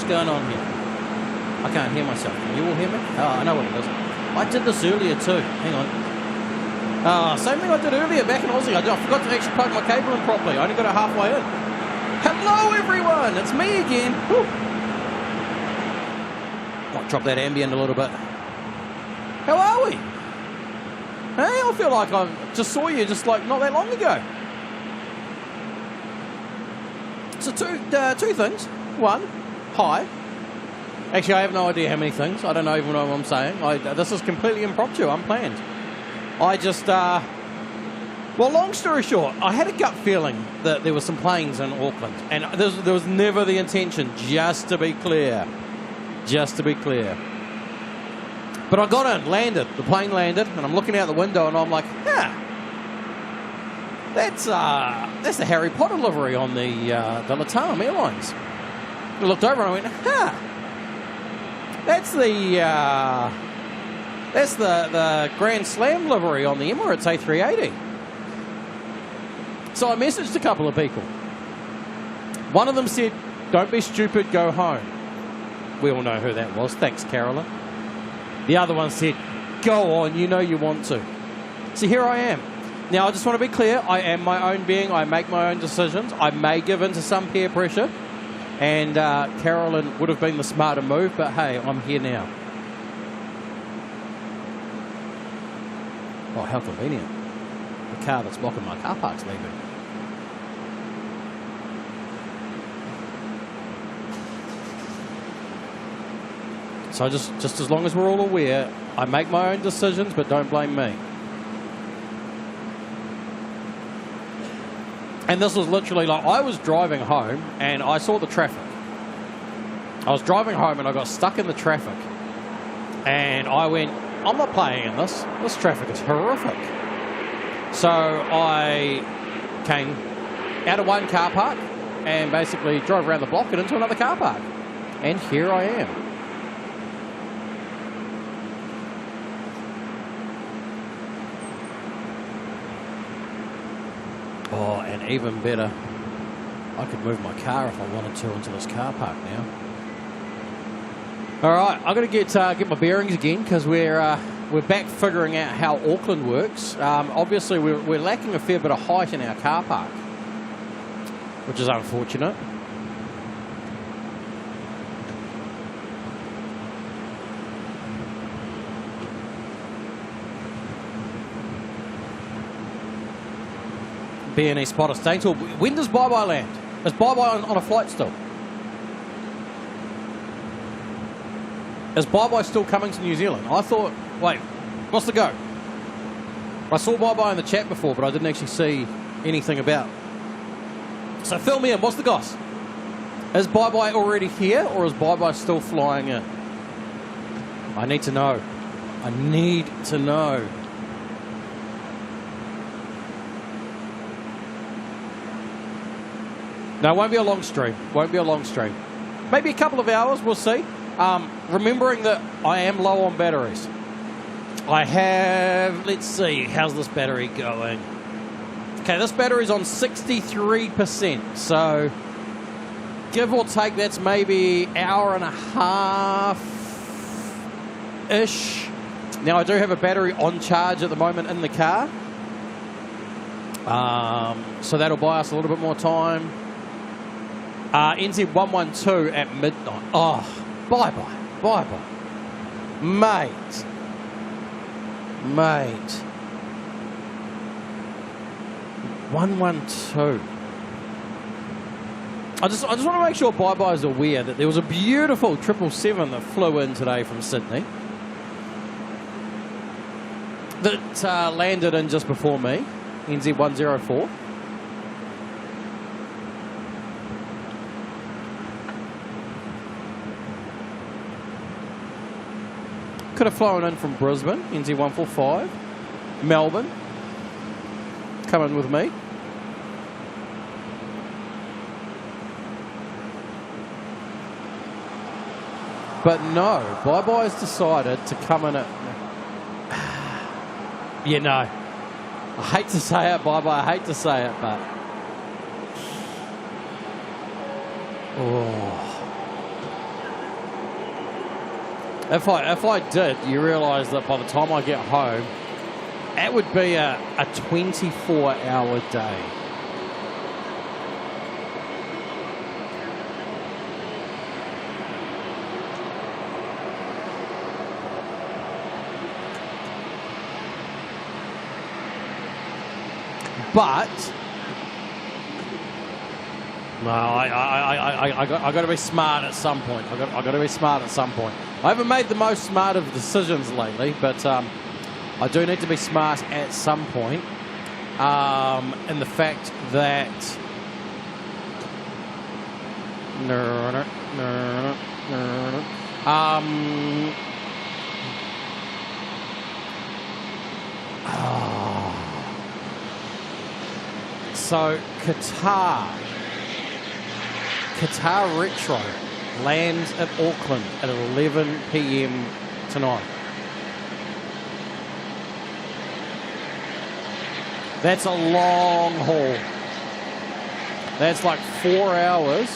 going on here? I can't hear myself. Can you all hear me? Oh, I know what it is. I did this earlier too. Hang on. Same thing I did earlier back in Aussie. I forgot to actually plug my cable in properly. I only got it halfway in. Hello, everyone. It's me again. Whew. Might drop that ambient a little bit. How are we? Hey, I feel like I just saw you just like not that long ago. So two things. One, hi. Actually, I have no idea how many things. I don't even know what I'm saying. This is completely impromptu, unplanned. I just, well, long story short, I had a gut feeling that there were some planes in Auckland. And there was never the intention, just to be clear. Just to be clear. But I got in, landed. The plane landed, and I'm looking out the window, and I'm like, that's the Harry Potter livery on the Latam Airlines. I looked over and I went, that's the Grand Slam livery on the Emirates A380. So I messaged a couple of people. One of them said, don't be stupid, go home. We all know who that was. Thanks, Carolyn. The other one said, go on, you know you want to. So here I am. Now, I just want to be clear. I am my own being. I make my own decisions. I may give in to some peer pressure. And Carolyn would have been the smarter move, but hey, I'm here now. Oh, how convenient. The car that's blocking my car park's leaving. So just as long as we're all aware, I make my own decisions, but don't blame me. And this was literally like, I was driving home and I saw the traffic. I was driving home and I got stuck in the traffic. And I went, I'm not playing in this. This traffic is horrific. So I came out of one car park and basically drove around the block and into another car park. And here I am. Oh, and even better, I could move my car if I wanted to into this car park now. All right, I've got to get my bearings again because we're back figuring out how Auckland works. Obviously, we're lacking a fair bit of height in our car park, which is unfortunate. B&E spotter Staintor. When does Bye-Bye land? Is Bye-Bye on a flight still? Is Bye-Bye still coming to New Zealand? I thought, wait, what's the go? I saw Bye-Bye in the chat before, but I didn't actually see anything about. So fill me in, what's the goss? Is Bye-Bye already here, or is Bye-Bye still flying in? I need to know. I need to know. No, it won't be a long stream. Won't be a long stream. Maybe a couple of hours, we'll see. Remembering that I am low on batteries. I have, let's see, how's this battery going? Okay, this battery's on 63%. So, give or take, that's maybe hour and a half-ish. Now, I do have a battery on charge at the moment in the car. So that'll buy us a little bit more time. NZ112 at midnight. Oh, bye-bye. Bye-bye. Mate. 112. I just want to make sure Bye-Bye is aware that there was a beautiful 777 that flew in today from Sydney that landed in just before me, NZ104. Could have flown in from Brisbane, NZ145. Melbourne, coming with me. But no, Bye-Bye has decided to come in at... You know, I hate to say it, Bye-Bye, I hate to say it, but... Oh. If I did, you realise that by the time I get home, that would be a 24-hour day. But no, I got to be smart at some point. I got to be smart at some point. I haven't made the most smart of decisions lately, but I do need to be smart at some point. In the fact that so Qatar Retro lands at Auckland at 11 p.m. tonight. That's a long haul. That's like 4 hours.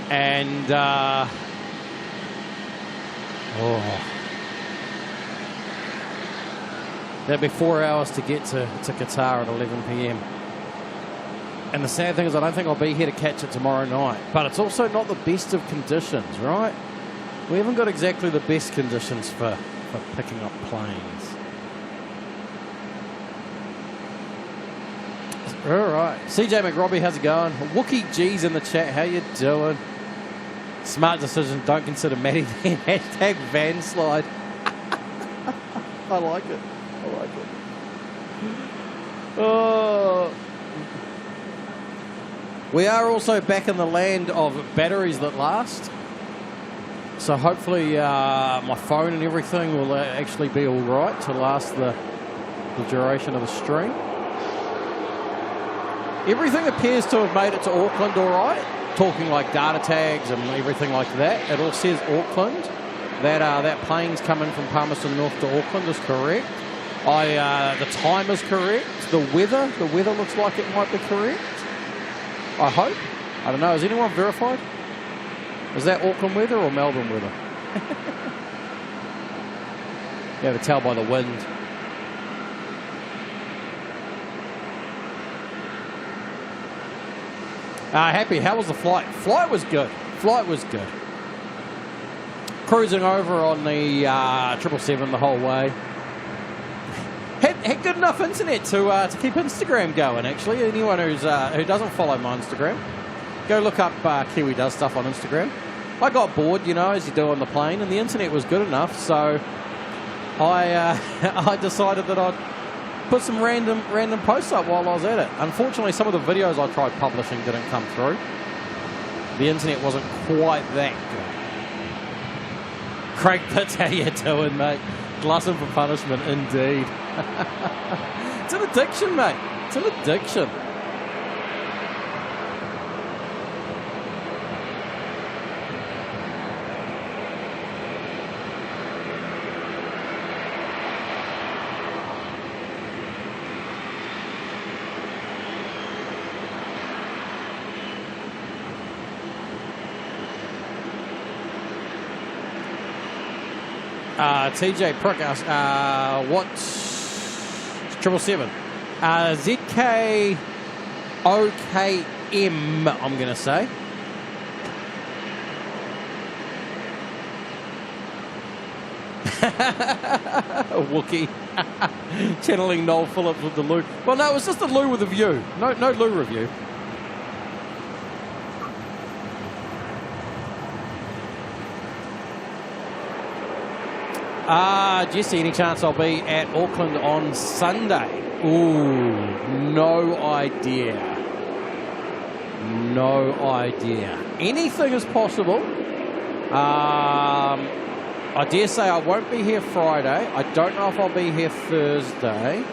And that'd be 4 hours to get to Qatar at 11 p.m. And the sad thing is I don't think I'll be here to catch it tomorrow night. But it's also not the best of conditions, right? We haven't got exactly the best conditions for picking up planes. All right. CJ McRobbie, how's it going? Wookie G's in the chat. How you doing? Smart decision. Don't consider Matty then. Hashtag van slide. I like it. I like it. Oh. We are also back in the land of batteries that last. So hopefully my phone and everything will actually be all right to last the duration of the stream. Everything appears to have made it to Auckland all right. Talking like data tags and everything like that. It all says Auckland. That plane's coming from Palmerston North to Auckland is correct. The time is correct. The weather looks like it might be correct. I hope. I don't know. Has anyone verified? Is that Auckland weather or Melbourne weather? You have to tell by the wind. Happy. How was the flight? Flight was good. Cruising over on the 777 the whole way. Had good enough internet to keep Instagram going, actually. Anyone who doesn't follow my Instagram, go look up Kiwi Does Stuff on Instagram. I got bored, as you do on the plane, and the internet was good enough, so I decided that I'd put some random posts up while I was at it. Unfortunately, some of the videos I tried publishing didn't come through. The internet wasn't quite that good. Craig Pitts, how you doing, mate? Glutton for punishment, indeed. It's an addiction, mate. It's an addiction. TJ Prick asks, what's 777? ZKOKM, I'm going to say. Wookie. Channeling Noel Phillips with the loo. Well, no, it was just a loo with a view. No loo review. Jesse, any chance I'll be at Auckland on Sunday? Ooh, no idea. No idea. Anything is possible. I dare say I won't be here Friday. I don't know if I'll be here Thursday.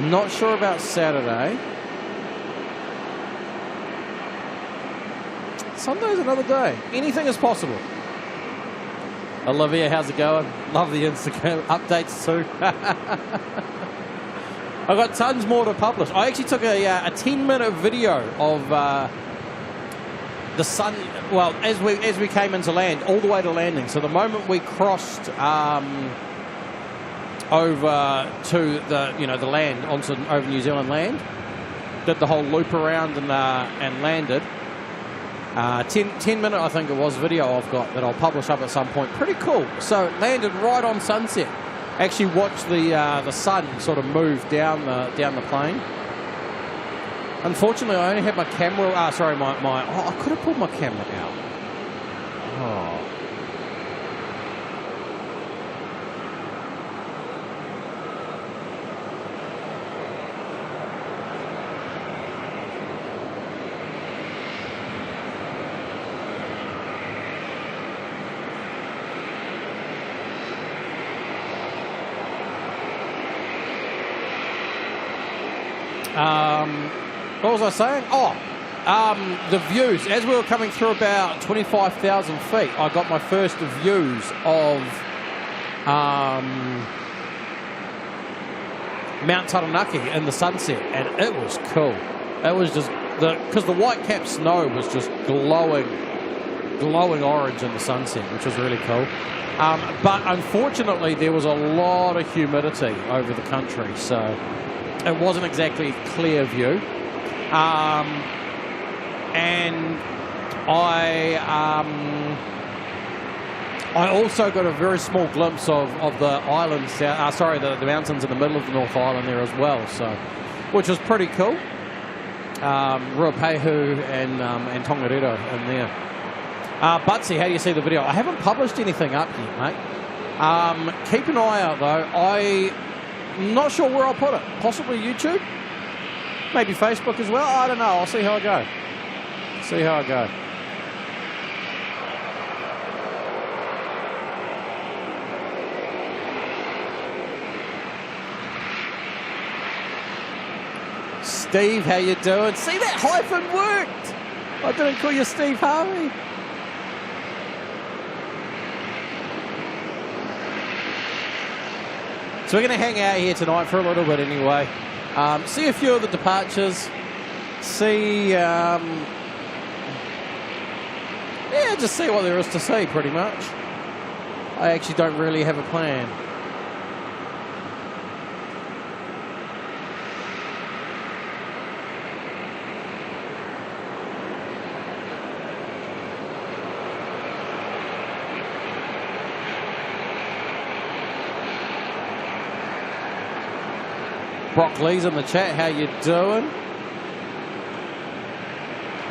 Not sure about Saturday. Sunday's another day. Anything is possible. Olivia, how's it going? Love the Instagram updates too. I've got tons more to publish. I actually took a 10-minute video of the sun, well, as we came into land, all the way to landing. So the moment we crossed over to the land over New Zealand land, did the whole loop around and landed. 10 minute, I think it was, video I've got that I'll publish up at some point. Pretty cool. So landed right on sunset. Actually watched the sun sort of move down the plane. Unfortunately, I only had my camera. I could have pulled my camera out. Oh. What was I saying? The views. As we were coming through about 25,000 feet, I got my first views of Mount Taranaki in the sunset, and it was cool. It was just because the white cap snow was just glowing orange in the sunset, which was really cool. But unfortunately, there was a lot of humidity over the country, so it wasn't exactly a clear view. And I also got a very small glimpse of the islands, the mountains in the middle of the North Island there as well, so which was pretty cool. Ruapehu and Tongariro in there. Butsy, how do you see the video? I haven't published anything up yet, mate. Keep an eye out, though. I'm not sure where I'll put it. Possibly YouTube? Maybe Facebook as well? I don't know. I'll see how I go. Steve, how you doing? See, that hyphen worked! I didn't call you Steve Harvey. So we're going to hang out here tonight for a little bit anyway. See a few of the departures. See, just see what there is to see, pretty much. I actually don't really have a plan. Brock Lee's in the chat. How you doing?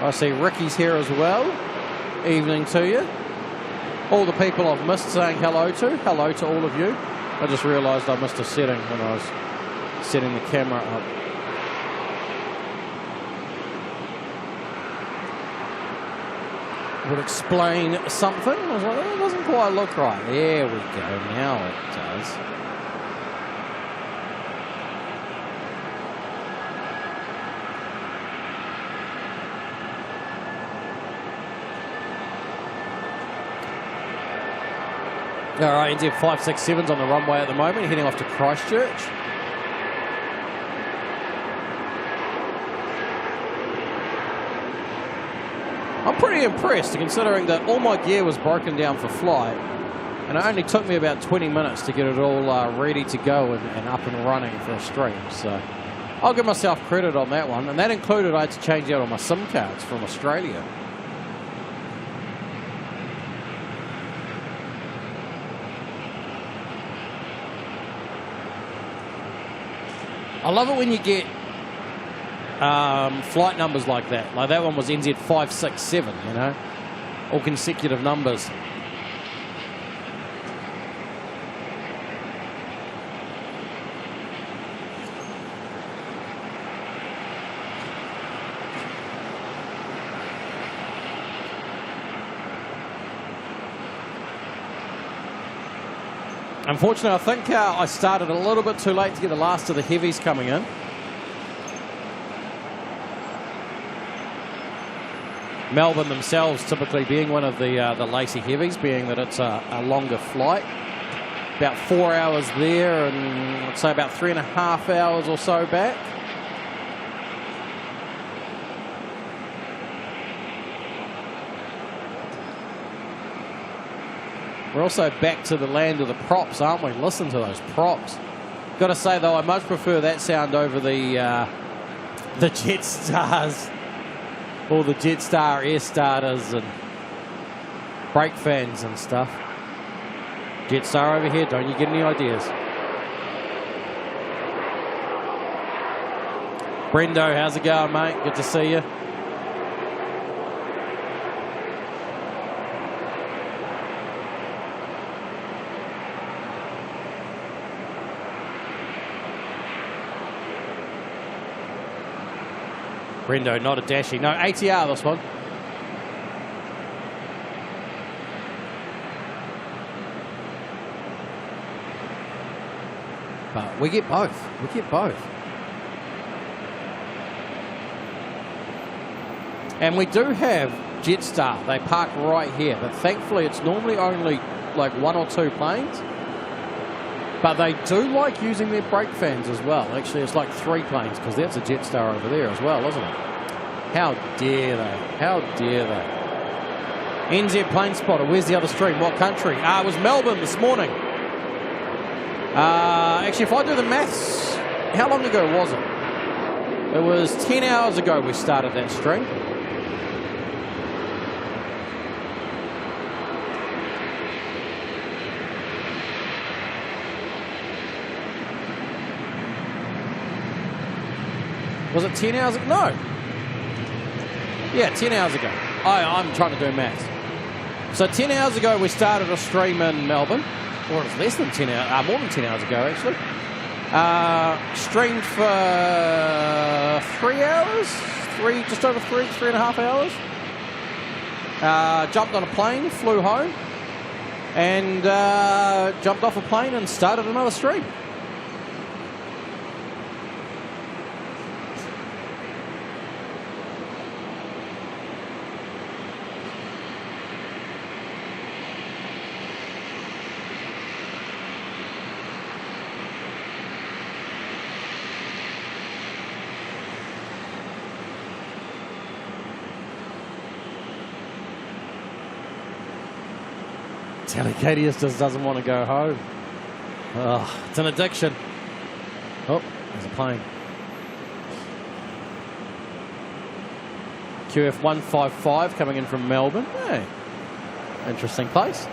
I see Ricky's here as well. Evening to you. All the people I've missed saying hello to. Hello to all of you. I just realised I missed a setting when I was setting the camera up. Would explain something. I was like, it doesn't quite look right. There we go. Now it does. All right, NZ 567's on the runway at the moment, heading off to Christchurch. I'm pretty impressed, considering that all my gear was broken down for flight, and it only took me about 20 minutes to get it all ready to go and up and running for a stream. So I'll give myself credit on that one, and that included I had to change out all my SIM cards from Australia. I love it when you get flight numbers like that. Like that one was NZ 567, you know, all consecutive numbers. Unfortunately, I think I started a little bit too late to get the last of the heavies coming in. Melbourne themselves typically being one of the Lacey heavies, being that it's a longer flight. About 4 hours there and I'd say about 3.5 hours or so back. We're also back to the land of the props, aren't we? Listen to those props. Got to say, though, I much prefer that sound over the Jetsstars, all the Jetstar air starters and brake fans and stuff. Jetstar over here, don't you get any ideas? Brendo, how's it going, mate? Good to see you. Brendo, not a dashy. No, ATR this one. But we get both. We get both. And we do have Jetstar. They park right here. But thankfully, it's normally only like 1 or 2 planes. But they do like using their brake fans as well. Actually, it's like 3 planes because that's a Jetstar over there as well, isn't it? How dare they? How dare they? NZ plane spotter. Where's the other stream? What country? It was Melbourne this morning. Actually, if I do the maths, how long ago was it? It was 10 hours ago we started that stream. Was it 10 hours ago? No. Yeah, 10 hours ago. I'm trying to do maths. So 10 hours ago we started a stream in Melbourne. Or it was less than 10 hours, more than 10 hours ago actually. Streamed for 3 hours, just over 3.5 hours. Jumped on a plane, flew home, and jumped off a plane and started another stream. Telecadius just doesn't want to go home. Oh, it's an addiction. Oh, there's a plane. QF155 coming in from Melbourne. Hey, interesting place.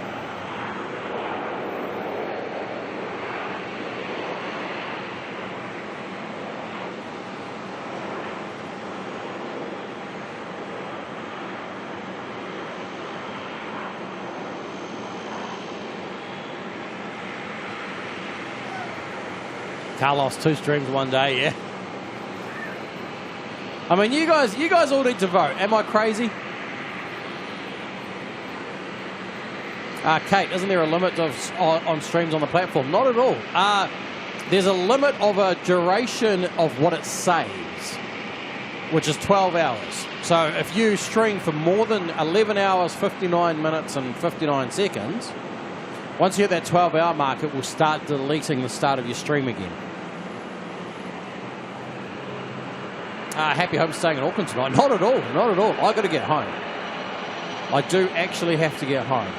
Carlos, 2 streams one day, yeah. I mean, you guys all need to vote. Am I crazy? Kate, isn't there a limit on streams on the platform? Not at all. There's a limit of a duration of what it saves, which is 12 hours. So if you stream for more than 11 hours, 59 minutes and 59 seconds, once you hit that 12-hour mark, it will start deleting the start of your stream again. Happy home staying in Auckland tonight. Not at all, not at all. I got to get home. I do actually have to get home.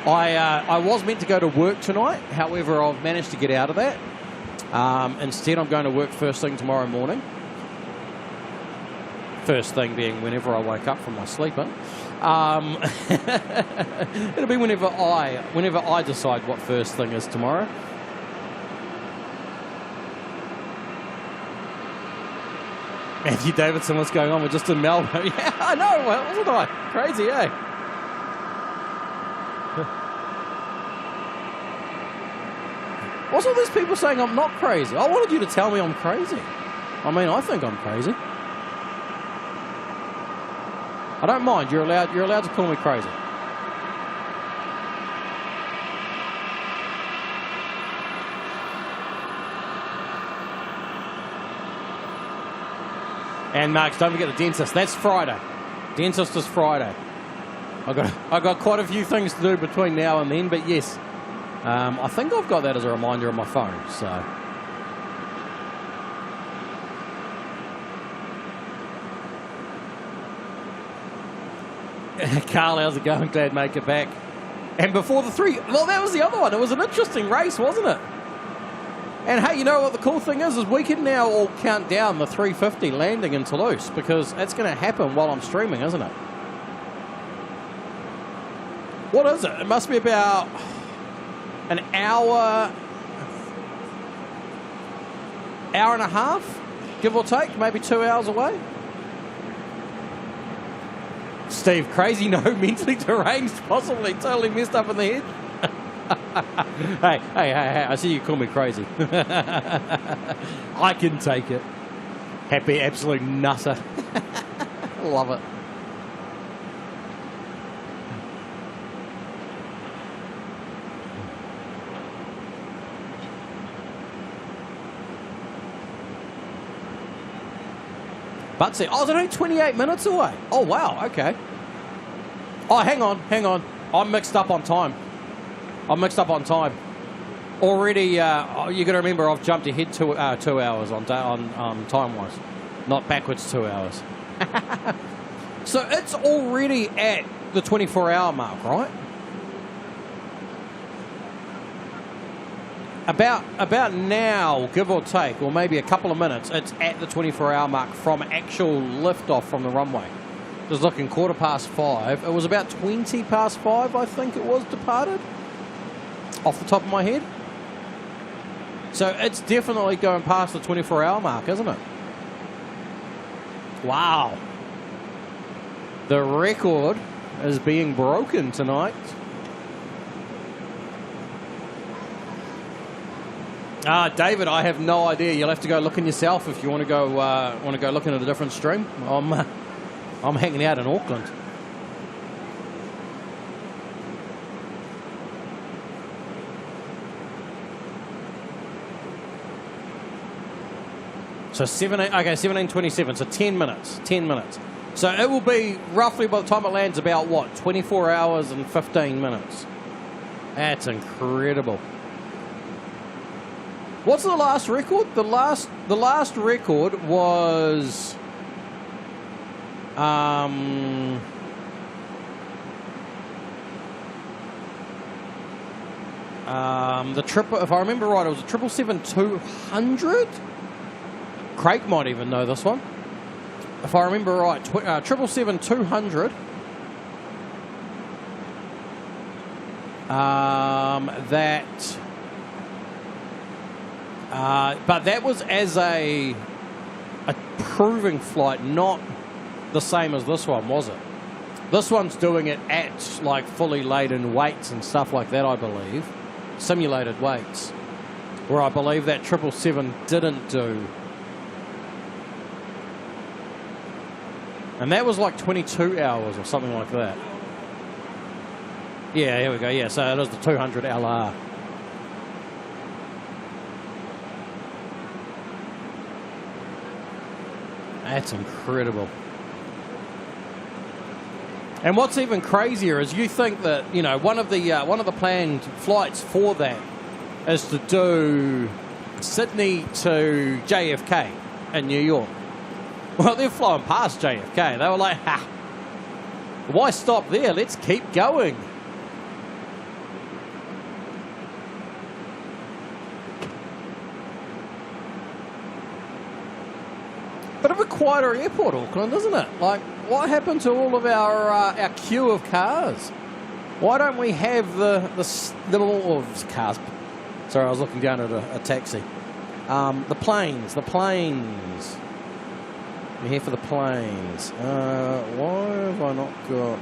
I was meant to go to work tonight. However, I've managed to get out of that. Instead, I'm going to work first thing tomorrow morning. First thing being whenever I wake up from my sleep in. It'll be whenever I decide what first thing is tomorrow. Matthew Davidson, what's going on? We're just in Melbourne. Yeah, I know. Well, wasn't I? Crazy, eh? What's all these people saying I'm not crazy? I wanted you to tell me I'm crazy. I mean, I think I'm crazy. I don't mind. You're allowed to call me crazy. And Marks, don't forget the dentist. That's Friday. Dentist is Friday. I've got quite a few things to do between now and then, but yes, I think I've got that as a reminder on my phone. So. Carl, how's it going? Glad to make it back. And before the three, well, that was the other one. It was an interesting race, wasn't it? And hey, you know what the cool thing is we can now all count down the 350 landing in Toulouse because it's going to happen while I'm streaming, isn't it? What is it? It must be about an hour and a half, give or take, maybe 2 hours away. Steve, crazy, no, mentally deranged, possibly totally messed up in the head. Hey, I see you call me crazy. I can take it. Happy absolute nutter. Love it. But see, oh, they're only 28 minutes away. Oh, wow, okay. Oh, hang on. I'm mixed up on time. Already, you got to remember I've jumped ahead 2 hours on time-wise, not backwards 2 hours. So it's already at the 24-hour mark, right? About now, give or take, or maybe a couple of minutes, it's at the 24-hour mark from actual liftoff from the runway. Just looking, 5:15. It was about 5:20, I think it was, departed, off the top of my head. So it's definitely going past the 24-hour mark, isn't it? Wow. The record is being broken tonight. David, I have no idea. You'll have to go looking yourself if you want to go looking at a different stream. I'm hanging out in Auckland. So 17:27. So 10 minutes. 10 minutes. So it will be roughly by the time it lands about what? 24 hours and 15 minutes. That's incredible. What's the last record? The last record was the triple. If I remember right, it was a 777-200. Craig might even know this one. If I remember right, 777-200. But that was as a proving flight, not the same as this one, was it? This one's doing it at like fully laden weights and stuff like that, I believe. Simulated weights. Where I believe that 777 didn't do. And that was like 22 hours or something like that. Yeah, here we go. Yeah, so it is the 200 LR. That's incredible. And what's even crazier is you think that, you know, one of the planned flights for that is to do Sydney to JFK in New York. Well, they're flying past JFK. They were like, why stop there? Let's keep going. Bit of a quieter airport, Auckland, isn't it? Like, what happened to all of our queue of cars? Why don't we have the little cars? Sorry, I was looking down at a taxi. The planes. We're here for the planes. Why have I not got...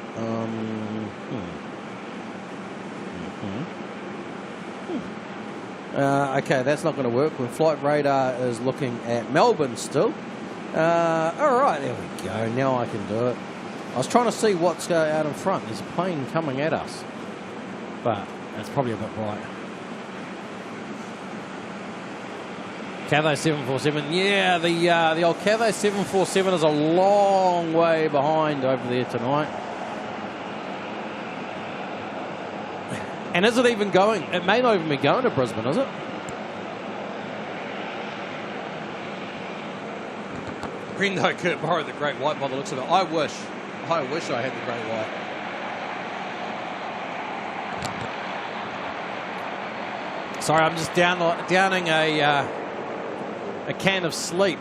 Okay, that's not going to work when Flight Radar is looking at Melbourne still. All right, there we go. Now I can do it. I was trying to see what's out in front. There's a plane coming at us, but that's probably a bit bright. Cathay 747. Yeah, the old Cathay 747 is a long way behind over there tonight. And is it even going? It may not even be going to Brisbane, is it? Green-though Kurt borrowed the Great White by the looks of it. I wish I had the Great White. Sorry, I'm just downing a can of sleep.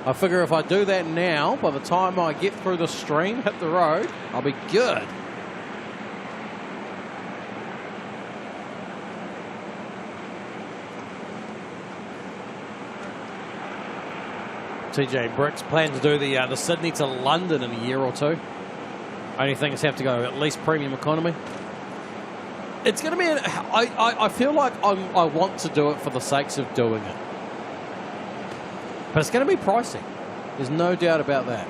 I figure if I do that now, by the time I get through the stream, hit the road, I'll be good. TJ Bricks plan to do the Sydney to London in a year or two. Only thing is have to go at least premium economy. It's going to be... I feel like I want to do it for the sakes of doing it. But it's going to be pricey. There's no doubt about that.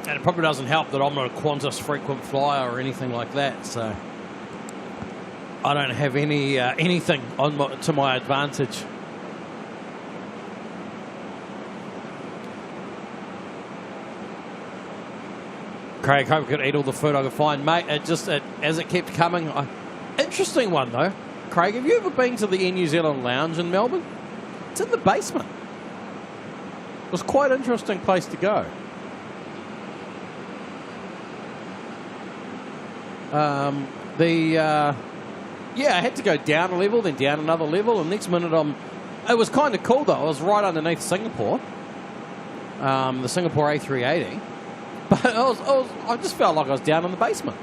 And it probably doesn't help that I'm not a Qantas frequent flyer or anything like that, so I don't have anything to my advantage. Craig, hope I could eat all the food I could find. Mate, as it kept coming... Interesting one, though. Craig, have you ever been to the Air New Zealand Lounge in Melbourne? It's in the basement. It was quite an interesting place to go. Yeah, I had to go down a level, then down another level, and next minute it was kind of cool, though. I was right underneath Singapore, the Singapore A380. But I just felt like I was down in the basement.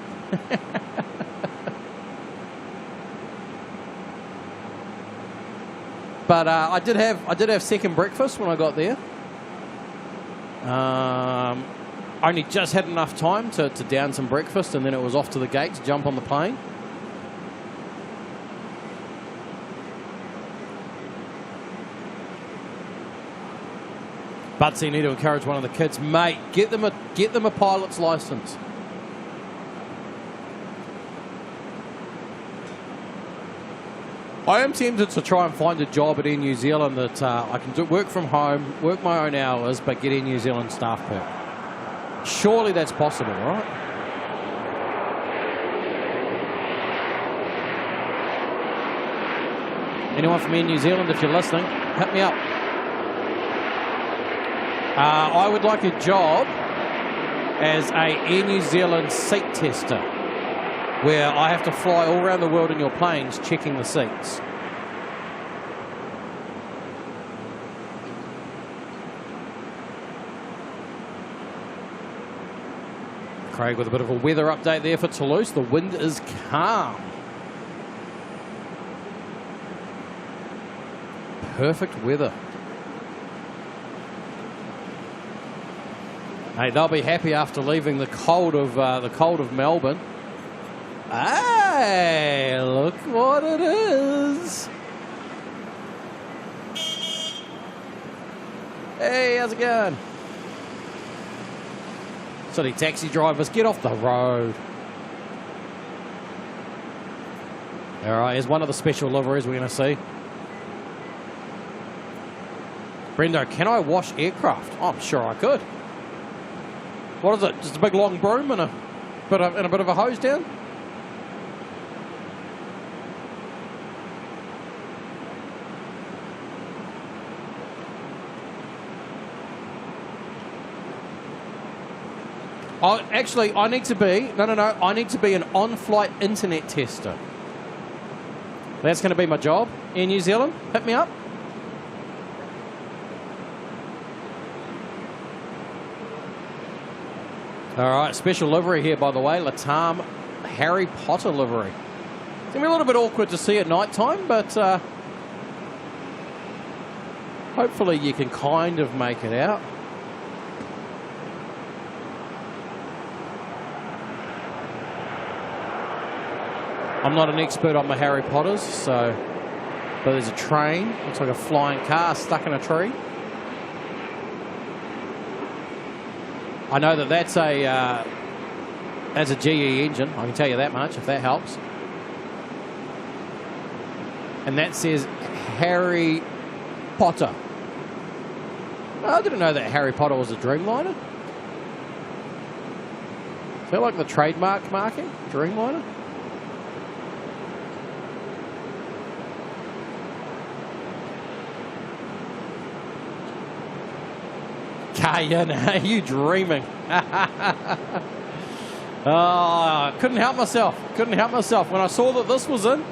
But I did have second breakfast when I got there. Only just had enough time to down some breakfast, and then it was off to the gate to jump on the plane. Butsy, you need to encourage one of the kids, mate. Get them a pilot's license. I am tempted to try and find a job at Air New Zealand that I can work from home, work my own hours, but get Air New Zealand staff perk. Surely that's possible, right? Anyone from Air New Zealand, if you're listening, hit me up. I would like a job as a Air New Zealand seat tester, where I have to fly all around the world in your planes checking the seats. Craig with a bit of a weather update there for Toulouse. The wind is calm. Perfect weather. Hey, they'll be happy after leaving the cold of Melbourne. Hey, look what it is. Hey, how's it going? City taxi drivers, get off the road. All right, here's one of the special liveries we're going to see. Brendo, can I wash aircraft? Oh, I'm sure I could. What is it? Just a big long broom and a bit of a hose down? Actually, I need to be... No. I need to be an on-flight internet tester. That's going to be my job in New Zealand. Hit me up. All right, special livery here, by the way. Latam Harry Potter livery. It's going to be a little bit awkward to see at night time, but hopefully you can kind of make it out. I'm not an expert on my Harry Potters, but there's a train. Looks like a flying car stuck in a tree. I know that's a GE engine. I can tell you that much, if that helps. And that says Harry Potter. I didn't know that Harry Potter was a Dreamliner. Feel like the trademark marking, Dreamliner. Cayenne, are you dreaming? Couldn't help myself. Couldn't help myself. When I saw that this was in,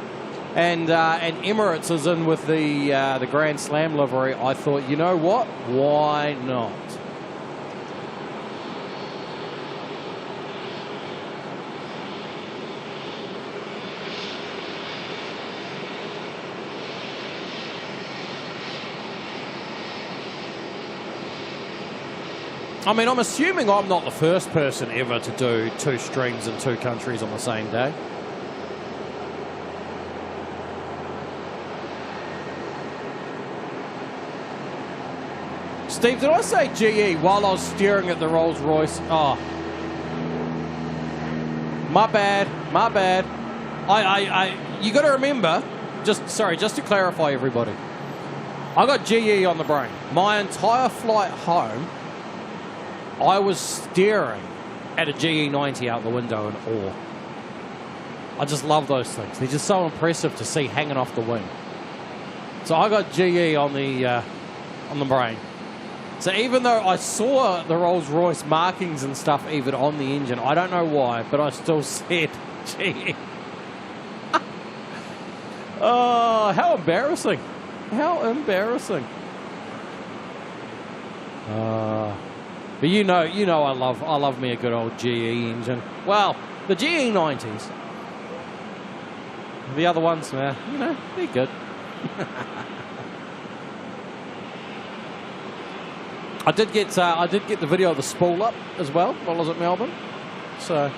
and Emirates is in with the Grand Slam livery, I thought, you know what? Why not? I mean, I'm assuming I'm not the first person ever to do 2 streams in 2 countries on the same day. Steve, did I say GE while I was staring at the Rolls Royce? Oh. My bad. My bad. You got to remember, just to clarify, everybody. I got GE on the brain. My entire flight home, I was staring at a GE90 out the window in awe. I just love those things. They're just so impressive to see hanging off the wing. So I got GE on the brain. So even though I saw the Rolls-Royce markings and stuff even on the engine, I don't know why, but I still said GE. Oh, how embarrassing. How embarrassing. But you know I love me a good old GE engine. Well, the GE90s. The other ones, they're good. I did get the video of the spool up as well while I was at Melbourne. So,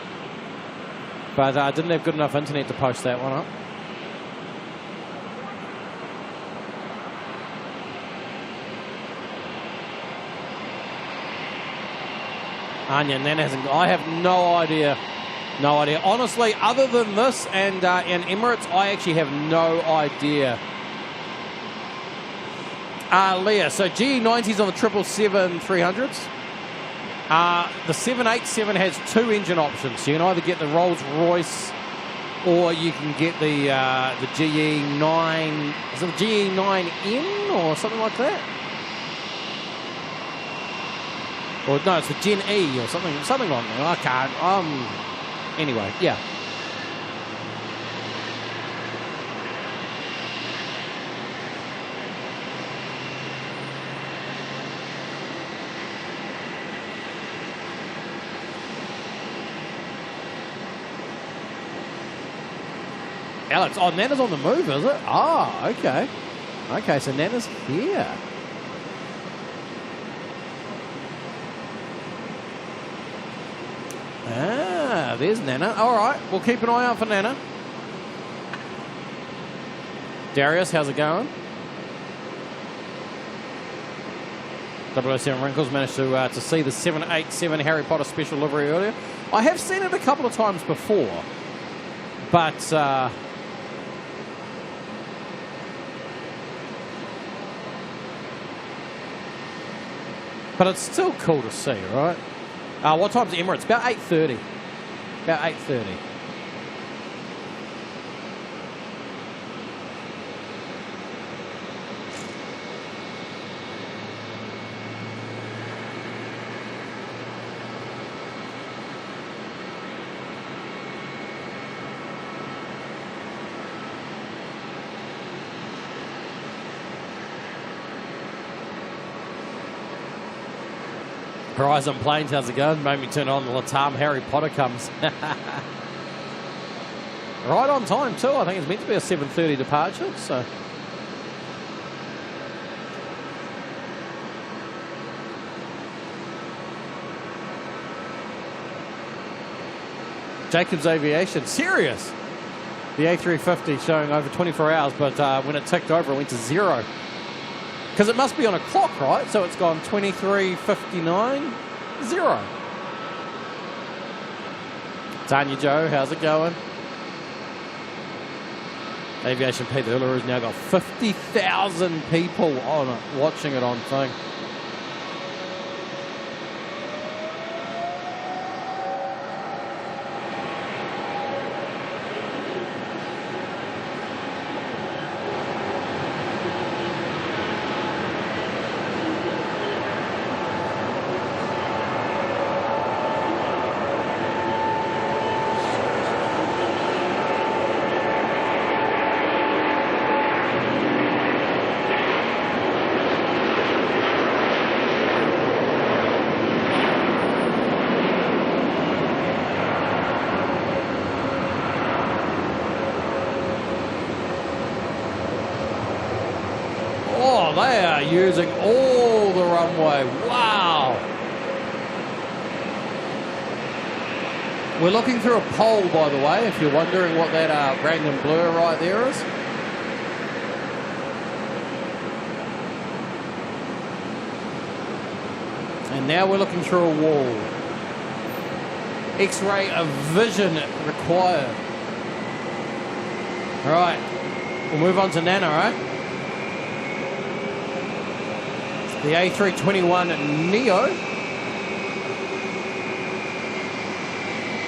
but I didn't have good enough internet to post that one up. Anya, Nana hasn't. I have no idea. No idea. Honestly, other than this and Emirates, I actually have no idea. Leah, so GE90s on the 777-300s. The 787 has 2 engine options. So you can either get the Rolls-Royce or you can get the GE9. Is it the GE9N or something like that? Or no, it's the Gen E or something like that. I can't. Anyway, yeah. Alex, Nana's on the move, is it? Oh, okay. Okay, so Nana's here. There's Nana. All right, we'll keep an eye out for Nana. Darius, how's it going? 007 Wrinkles managed to see the 787 Harry Potter special livery earlier. I have seen it a couple of times before, but it's still cool to see, right? What time's Emirates? About 8:30. About 8:30. Horizon Planes, how's it going? Made me turn on the Latam Harry Potter comes. Right on time too. I think it's meant to be a 7:30 departure. So Jacobs Aviation, serious. The A350 showing over 24 hours, but when it ticked over, it went to 0. Because it must be on a clock, right? So it's gone 23:59, 0. Tanya Joe, how's it going? Aviation Pete Ullaru's now got 50,000 people on it, watching it on thing. they are using all the runway. Wow. We're looking through a pole, by the way, if you're wondering what that random blur right there is. And now we're looking through a wall. X-ray of vision required. All right, we'll move on to Nana, right? The A321 Neo.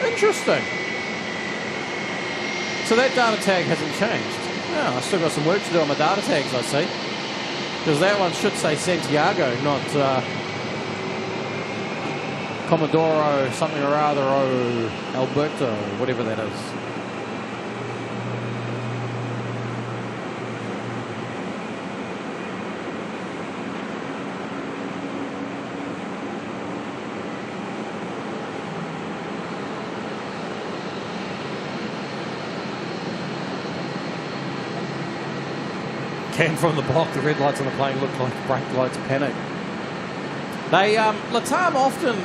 Interesting. So that data tag hasn't changed. Oh, I've still got some work to do on my data tags, I see. Because that one should say Santiago, not Commodoro something or other, Alberto, whatever that is. Came from the block, the red lights on the plane looked like brake lights panic. They, Latam often,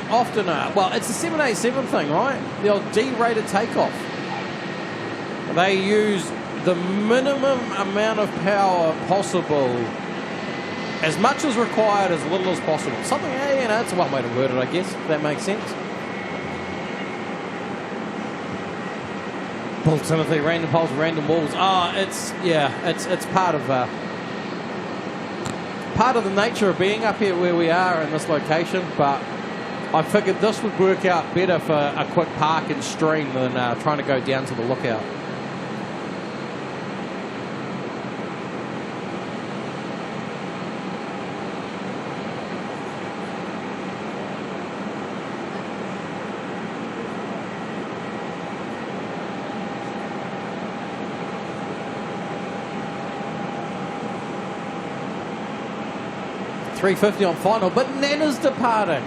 well, it's a 787 thing, right? The old D-rated takeoff. They use the minimum amount of power possible, as much as required, as little as possible. Something, you know, it's one way to word it, I guess, if that makes sense. Paul Timothy, random poles, random walls. It's part of the nature of being up here where we are in this location, but I figured this would work out better for a quick park and stream than trying to go down to the lookout. $350 on final, but Nana's departing.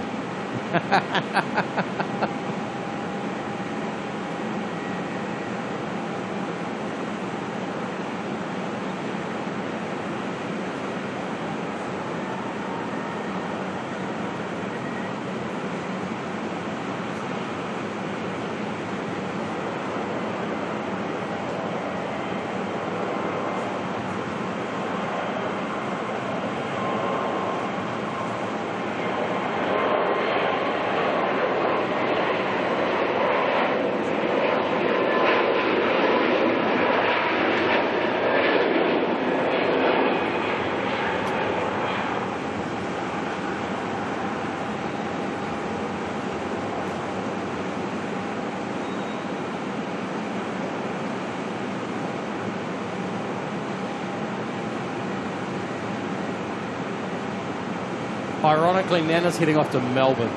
Ironically, Nana's heading off to Melbourne.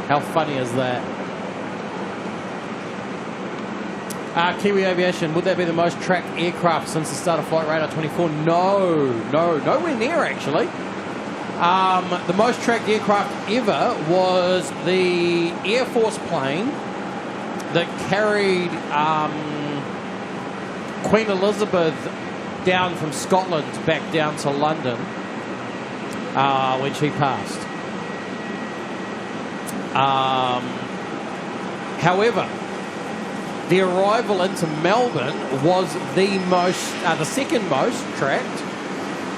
How funny is that? Kiwi Aviation, would that be the most tracked aircraft since the start of Flight Radar 24? No, nowhere near actually. The most tracked aircraft ever was the Air Force plane that carried Queen Elizabeth down from Scotland back down to London. When she passed. However, the arrival into Melbourne was the second most tracked,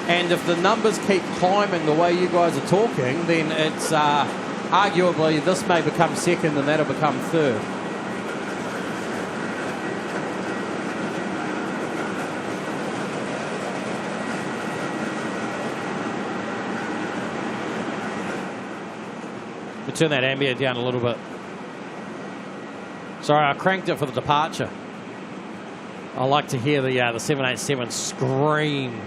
and if the numbers keep climbing the way you guys are talking, then it's arguably this may become second and that'll become third. Turn that ambient down a little bit. Sorry, I cranked it for the departure. I like to hear the 787 scream.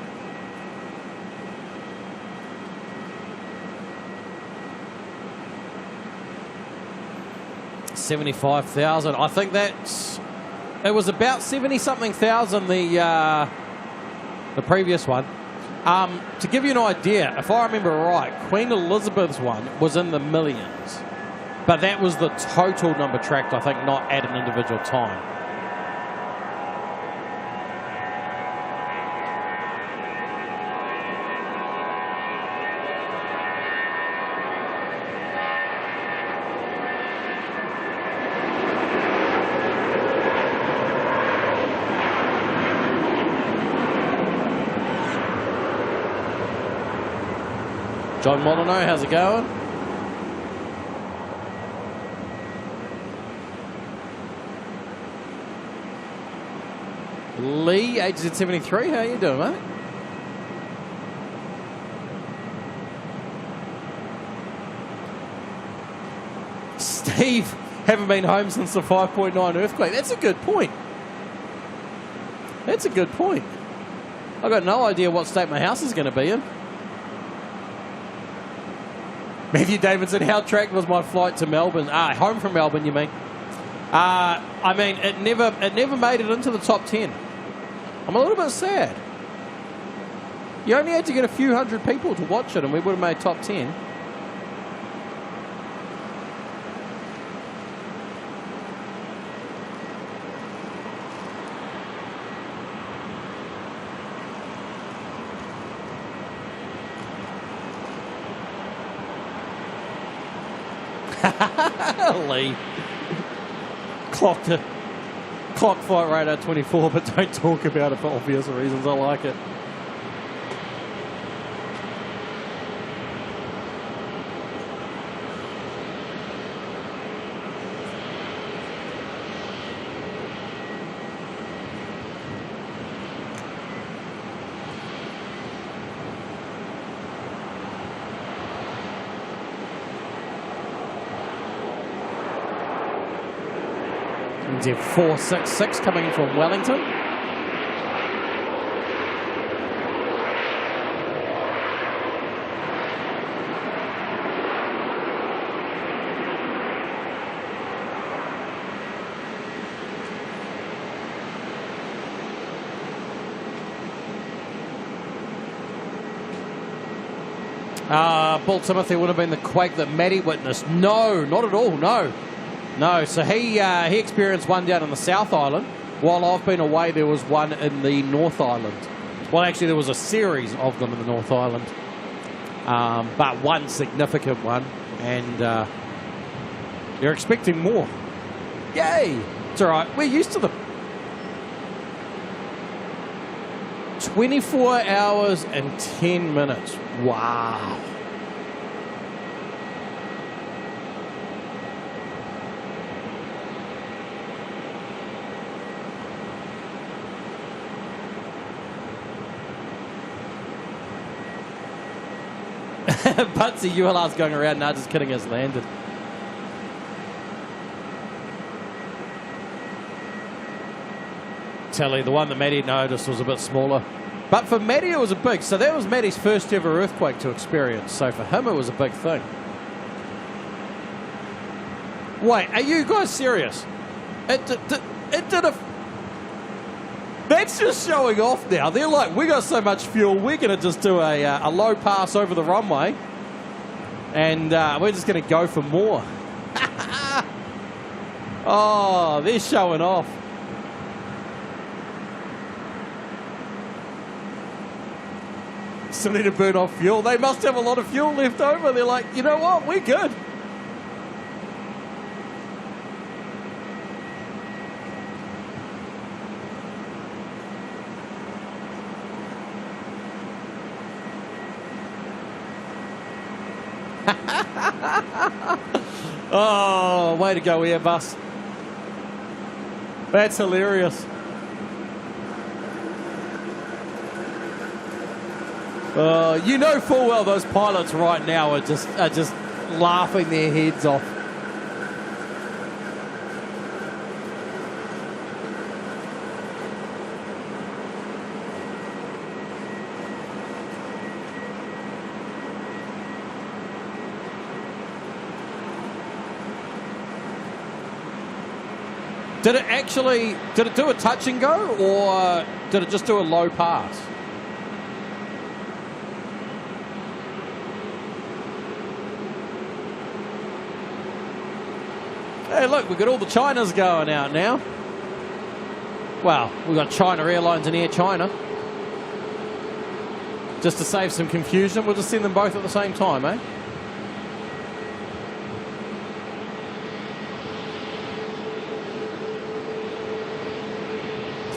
$75,000. I think it was about 70-something thousand the previous one. To give you an idea, if I remember right, Queen Elizabeth's one was in the millions. But that was the total number tracked, I think, not at an individual time. John Molyneux, how's it going? Lee, AZ73, how you doing, mate? Steve, haven't been home since the 5.9 earthquake. That's a good point. That's a good point. I've got no idea what state my house is going to be in. Matthew Davidson, how tracked was my flight to Melbourne? Home from Melbourne, you mean? I mean, it never made it into the top 10. I'm a little bit sad. You only had to get a few hundred people to watch it and we would have made top 10. Lee. Clock Flight Radar 24, but don't talk about it for obvious reasons. I like it. NZ466 coming in from Wellington. Bull Timothy would have been the quake that Matty witnessed. No, not at all, no. No, so he experienced one down in the South Island. While I've been away, there was one in the North Island. Well, actually, there was a series of them in the North Island. But one significant one. And you're expecting more. Yay! It's all right. We're used to them. 24 hours and 10 minutes. Wow. Butsy ULR's going around now, just kidding, has landed. Telly, the one that Matty noticed was a bit smaller. But for Matty, it was a big. So that was Matty's first ever earthquake to experience. So for him, it was a big thing. Wait, are you guys serious? It did a... That's just showing off now. They're like, we got so much fuel, we're going to just do a low pass over the runway. And we're just going to go for more. Oh, they're showing off. Still need to burn off fuel. They must have a lot of fuel left over. They're like, you know what, we're good. Oh, way to go, Airbus. That's hilarious. You know full well those pilots right now are just laughing their heads off. Did it do a touch and go, or did it just do a low pass? Hey, look, we've got all the Chinas going out now. Well, we've got China Airlines and Air China. Just to save some confusion, we'll just send them both at the same time, eh?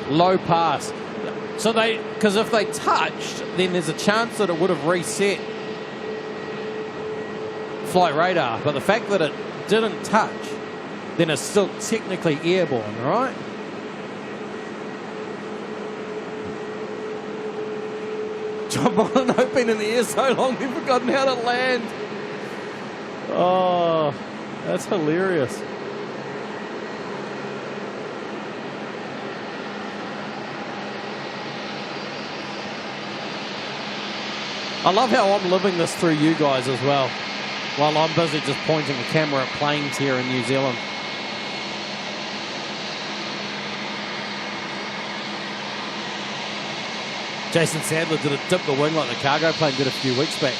Low pass. So because if they touched, then there's a chance that it would have reset flight radar, but the fact that it didn't touch, then it's still technically airborne, right? John Bonnet, I've been in the air so long, we've forgotten how to land. Oh, that's hilarious. I love how I'm living this through you guys as well, while I'm busy just pointing the camera at planes here in New Zealand. Jason Sadler did a dip the wing like the cargo plane did a few weeks back.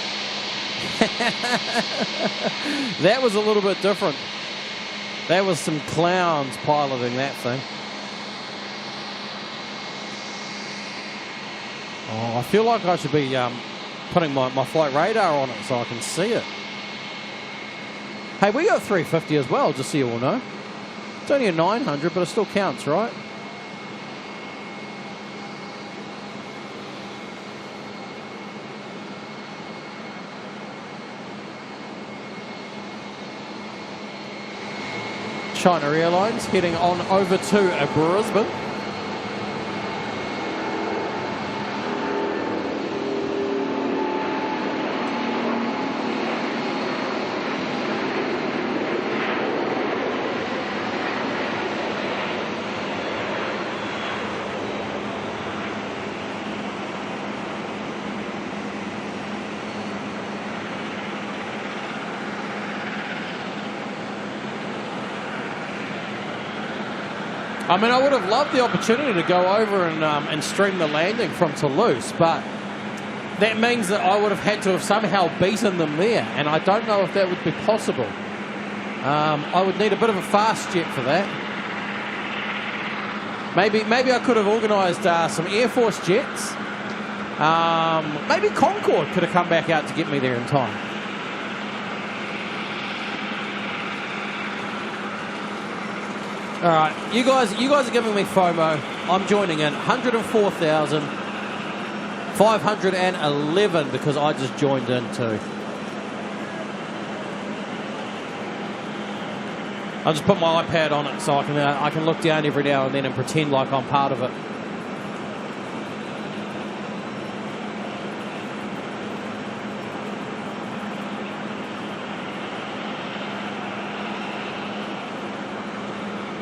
That was a little bit different. That was some clowns piloting that thing. Oh, I feel like I should be putting my flight radar on it so I can see it. Hey, we got 350 as well, just so you all know. It's only a 900, but it still counts, right? China Airlines heading on over to Brisbane. I mean, I would have loved the opportunity to go over and stream the landing from Toulouse, but that means that I would have had to have somehow beaten them there, and I don't know if that would be possible. I would need a bit of a fast jet for that. Maybe I could have organised some Air Force jets. Maybe Concorde could have come back out to get me there in time. All right, you guys are giving me FOMO. I'm joining in 104,511 because I just joined in too. I'll just put my iPad on it so I can look down every now and then and pretend like I'm part of it.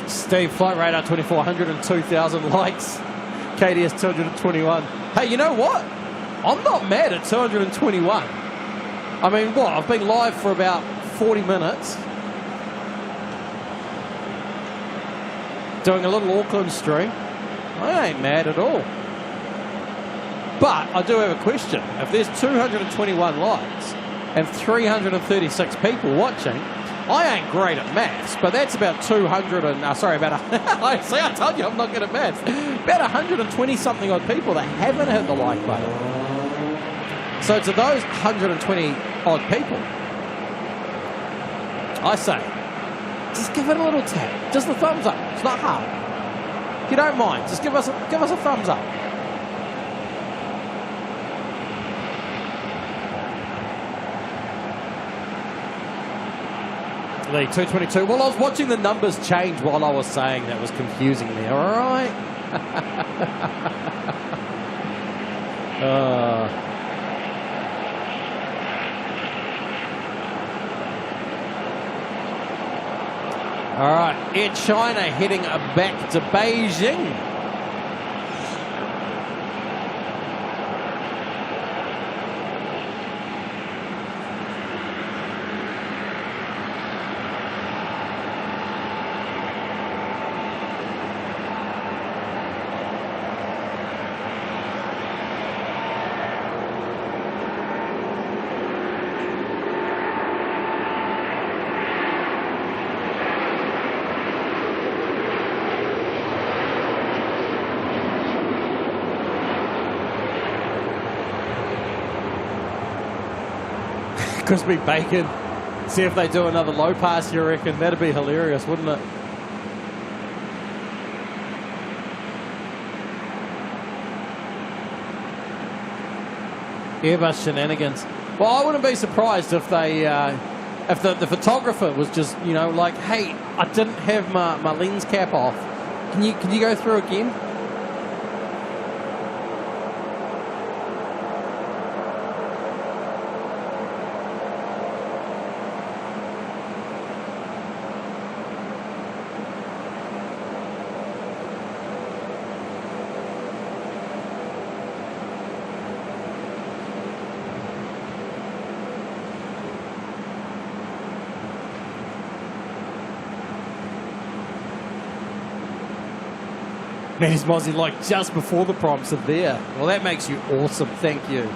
Steve, flight radar 2400 and 2,000 likes. KDS 221. Hey, you know what? I'm not mad at 221. I mean, what? I've been live for about 40 minutes. Doing a little Auckland stream. I ain't mad at all. But I do have a question. If there's 221 likes and 336 people watching, I ain't great at maths, but that's about 200 and... I told you I'm not good at maths. About 120-something odd people that haven't hit the like button. So to those 120 odd people, I say, just give it a little tap. Just a thumbs up. It's not hard. If you don't mind, just give us a thumbs up. The 222. Well, I was watching the numbers change while I was saying that was confusing me. All right. All right. Air China heading back to Beijing. Crispy bacon. See if they do another low pass, you reckon? That'd be hilarious, wouldn't it? Airbus shenanigans. Well, I wouldn't be surprised if they If the photographer was just, like, hey, I didn't have my lens cap off. Can you go through again? Manny's Mozzie, like, just before the prompts are there. Well, that makes you awesome. Thank you.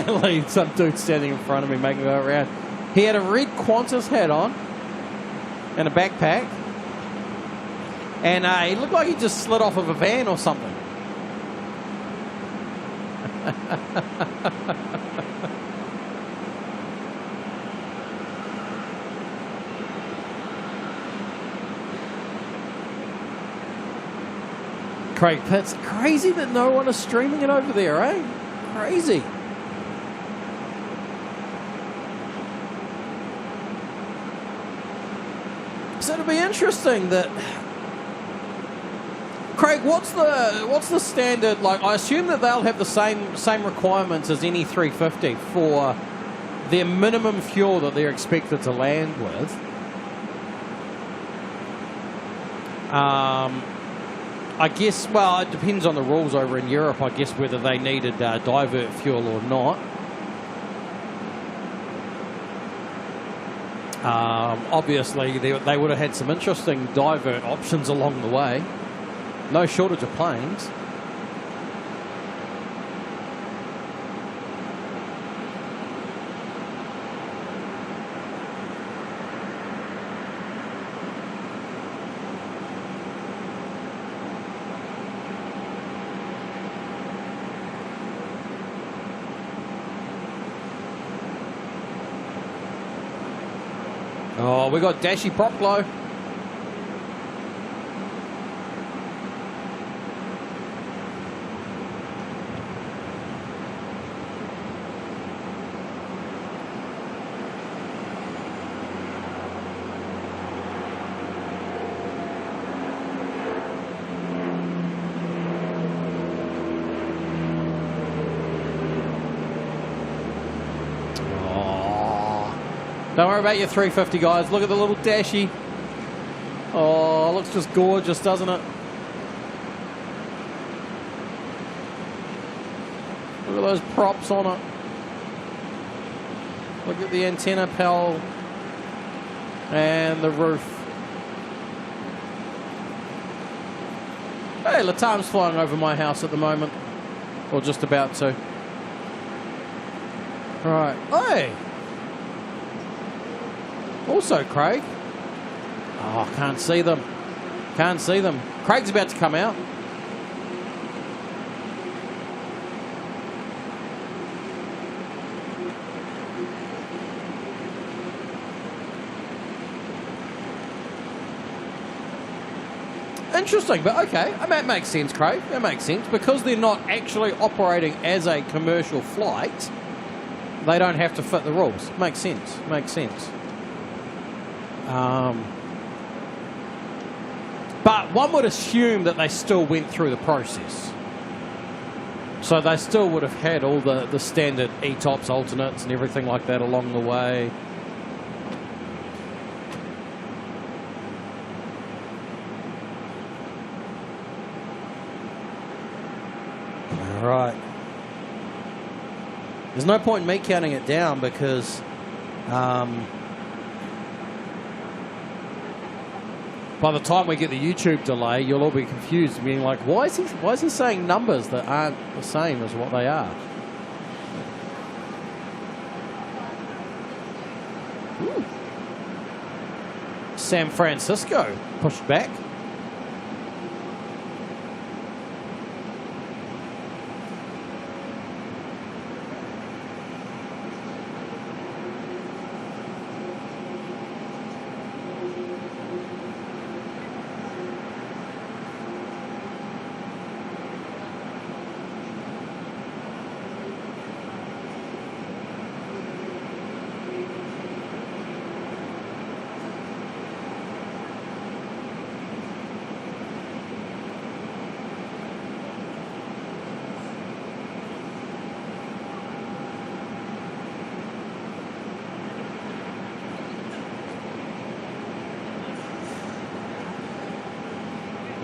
Like, some dude standing in front of me making me go around. He had a red Qantas hat on and a backpack. And he looked like he just slid off of a van or something. Craig Pitts, crazy that no one is streaming it over there, eh? Crazy. So it'll be interesting that. Craig, what's the standard? Like, I assume that they'll have the same requirements as any 350 for their minimum fuel that they're expected to land with. I guess, well, it depends on the rules over in Europe, I guess, whether they needed divert fuel or not. Obviously, they would have had some interesting divert options along the way. No shortage of planes. Oh, we got Dashy Proclo. Don't worry about your 350, guys. Look at the little Dashy. Oh, it looks just gorgeous, doesn't it? Look at those props on it. Look at the antenna pal and the roof. Hey, Latam's flying over my house at the moment. Or just about to. Right. Hey! Also, Craig. Oh, can't see them. Can't see them. Craig's about to come out. Interesting, but okay. That makes sense, Craig. That makes sense. Because they're not actually operating as a commercial flight, they don't have to fit the rules. Makes sense. Makes sense. But one would assume that they still went through the process. So they still would have had all the standard ETOPS alternates and everything like that along the way. All right. There's no point in me counting it down because by the time we get the YouTube delay, you'll all be confused, being like, why is he saying numbers that aren't the same as what they are? Ooh. San Francisco pushed back.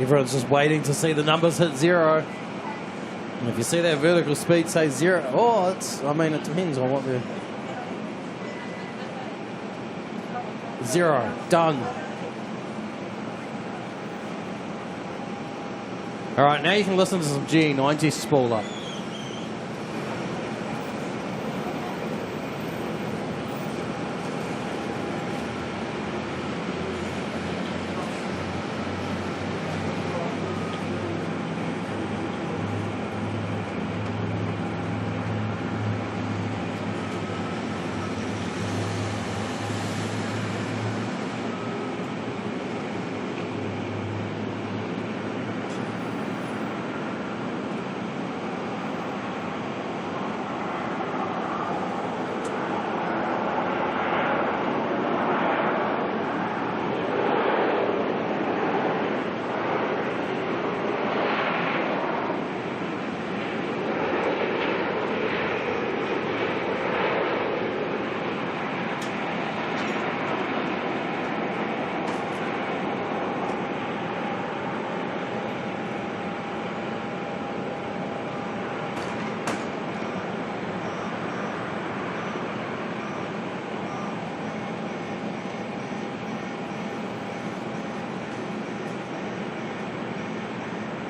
Everyone's just waiting to see the numbers hit 0. And if you see that vertical speed say 0, it depends on what the... 0, done. All right, now you can listen to some G90 spool up.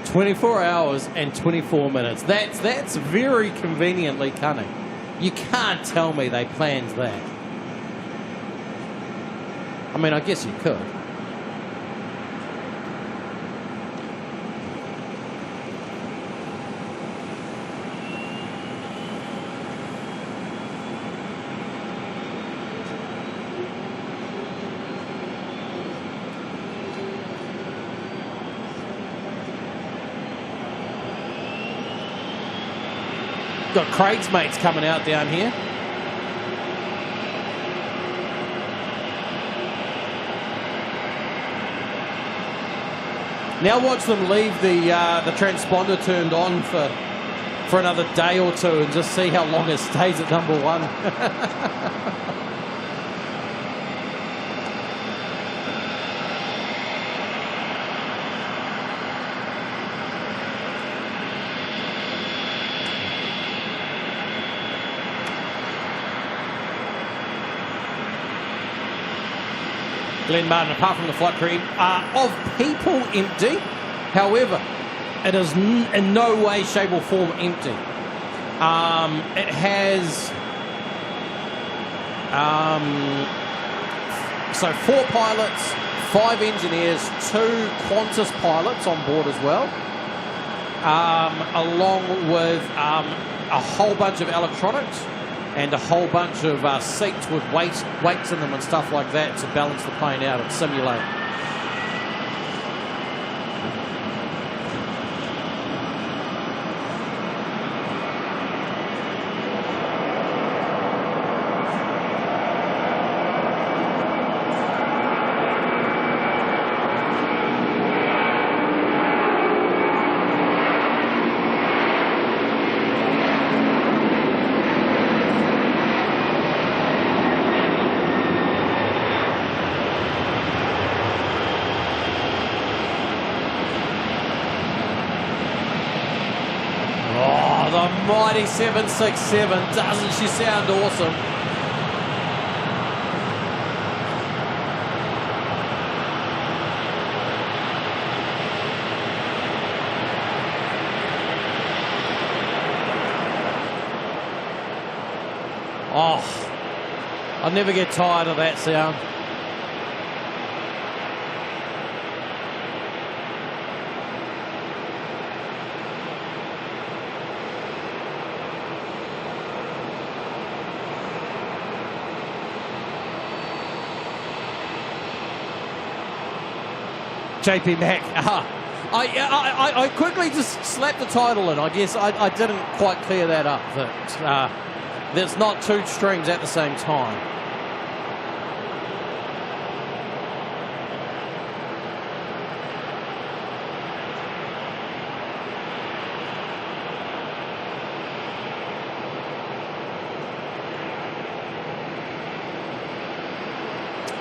"24 hours and 24 minutes. That's very conveniently cunning. You can't tell me they planned that. I mean, I guess you could. Got Craig's mates coming out down here. Now watch them leave the transponder turned on for another day or two and just see how long it stays at number 1. Glenn Martin, apart from the flight crew, of people empty. However, it is in no way, shape or form empty. It has so 4 pilots, 5 engineers, 2 Qantas pilots on board as well, along with a whole bunch of electronics and a whole bunch of seats with weights in them and stuff like that to balance the plane out and simulate. Mighty 767, doesn't she sound awesome? Oh, I'll never get tired of that sound. JP Mac. I quickly just slapped the title in. I guess I didn't quite clear that up. That there's not 2 streams at the same time.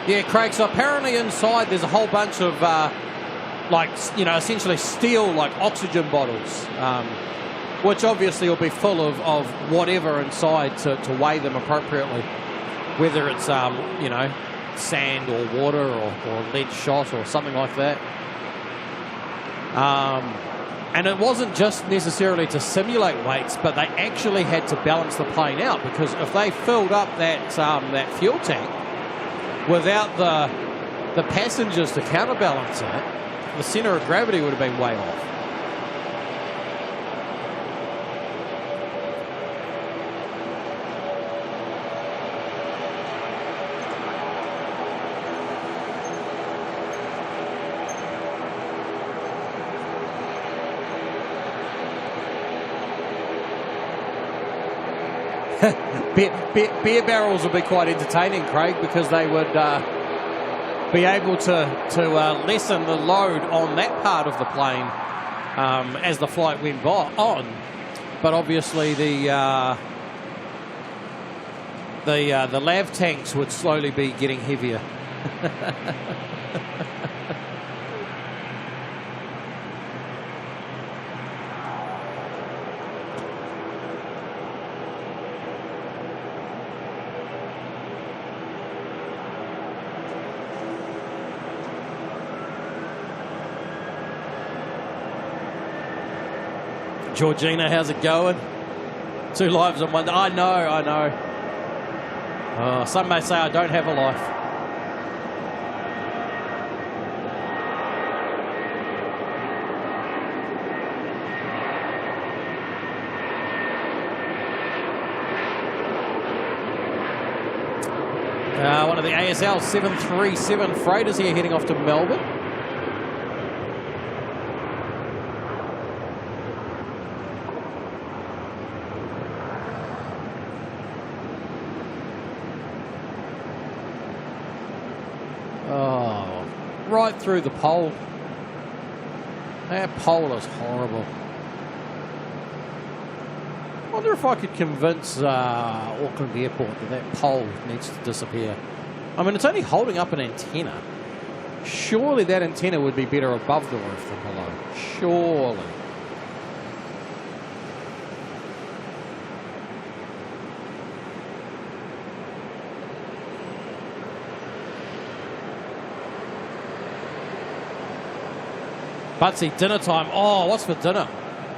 Yeah, Craig, so apparently inside there's a whole bunch of like, you know, essentially steal like oxygen bottles, which obviously will be full of whatever inside to weigh them appropriately, whether it's you know, sand or water or lead shot or something like that. And it wasn't just necessarily to simulate weights, but they actually had to balance the plane out, because if they filled up that fuel tank without the passengers to counterbalance it, the centre of gravity would have been way off. Beer barrels would be quite entertaining, Craig, because they would be able to lessen the load on that part of the plane as the flight went on. But obviously the lav tanks would slowly be getting heavier. Georgina, how's it going? 2 lives on one. I know. Oh, some may say I don't have a life. One of the ASL 737 freighters here heading off to Melbourne. Right through the pole. That pole is horrible. I wonder if I could convince Auckland Airport that pole needs to disappear. I mean, it's only holding up an antenna. Surely that antenna would be better above the roof than below. Surely. Butsy, dinner time. Oh, what's for dinner?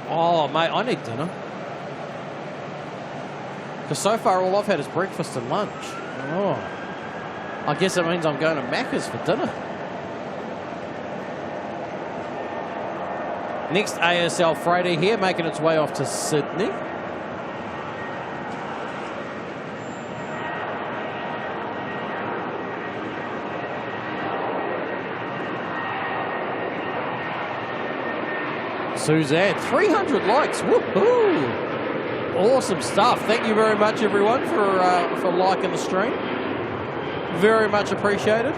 Oh, mate, I need dinner. Because so far all I've had is breakfast and lunch. Oh, I guess it means I'm going to Macca's for dinner. Next ASL freighter here, making its way off to Sydney. Suzanne, 300 likes. Woohoo! Awesome stuff. Thank you very much, everyone, for liking the stream. Very much appreciated.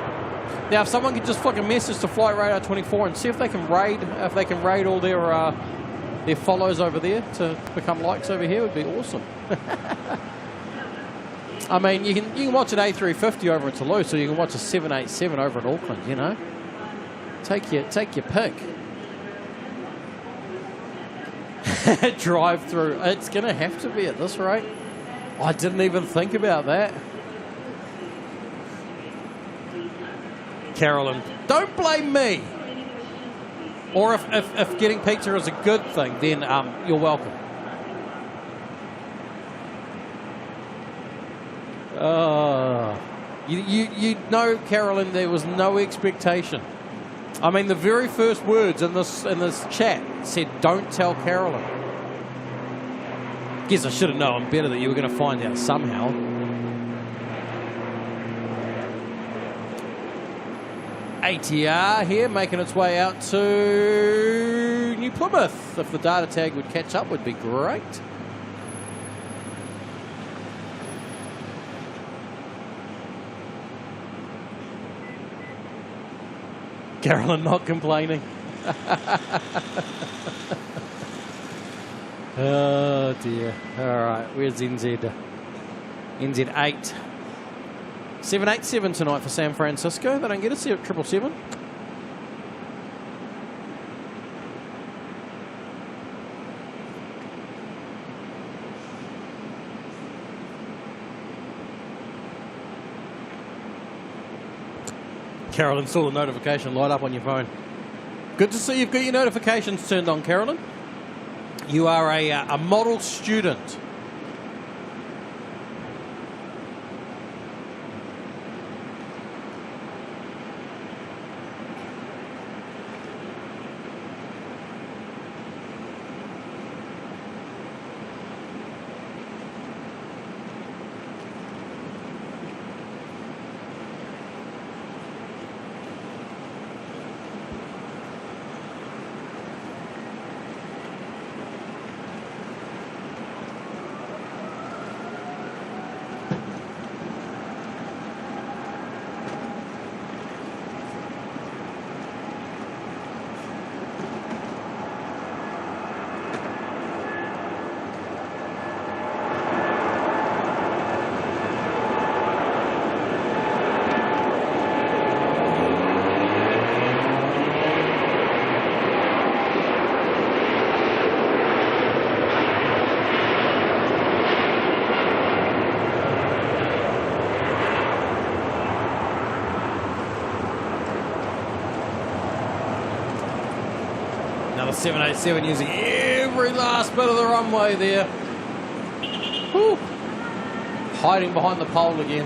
Now, if someone could just flick a message to Flight Radar 24 and see if they can raid all their follows over there to become likes over here, would be awesome. I mean, you can watch an A350 over in Toulouse, or you can watch a 787 over in Auckland. You know, take your pick. Drive through. It's going to have to be at this rate. I didn't even think about that. Carolyn, don't blame me. Or if getting pizza is a good thing, then you're welcome. You know, Carolyn, there was no expectation. I mean, the very first words in this chat said, "Don't tell Carolyn." Guess I should have known better that you were going to find out somehow. ATR here, making its way out to New Plymouth. If the data tag would catch up, would be great. Carolyn not complaining. Oh dear. All right, where's NZ? NZ8. 787 tonight for San Francisco. They don't get a 777. Carolyn saw the notification light up on your phone. Good to see you've got your notifications turned on, Carolyn. You are a model student. Another 787 using every last bit of the runway there. Whew. Hiding behind the pole again.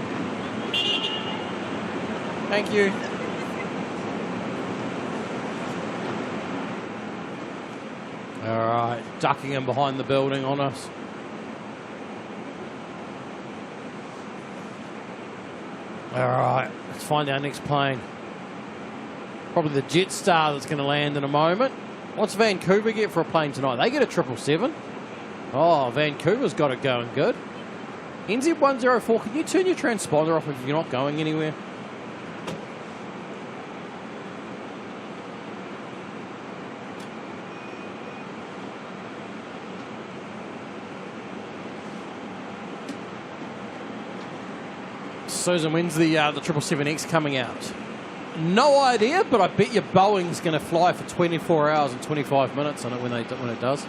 Thank you. All right, ducking in behind the building on us. All right, let's find our next plane. Probably the Jetstar that's going to land in a moment. What's Vancouver get for a plane tonight? They get a 777. Oh, Vancouver's got it going good. NZ104, can you turn your transponder off if you're not going anywhere? Susan, when's the 777X coming out? No idea, but I bet your Boeing's going to fly for 24 hours and 25 minutes on it when it does.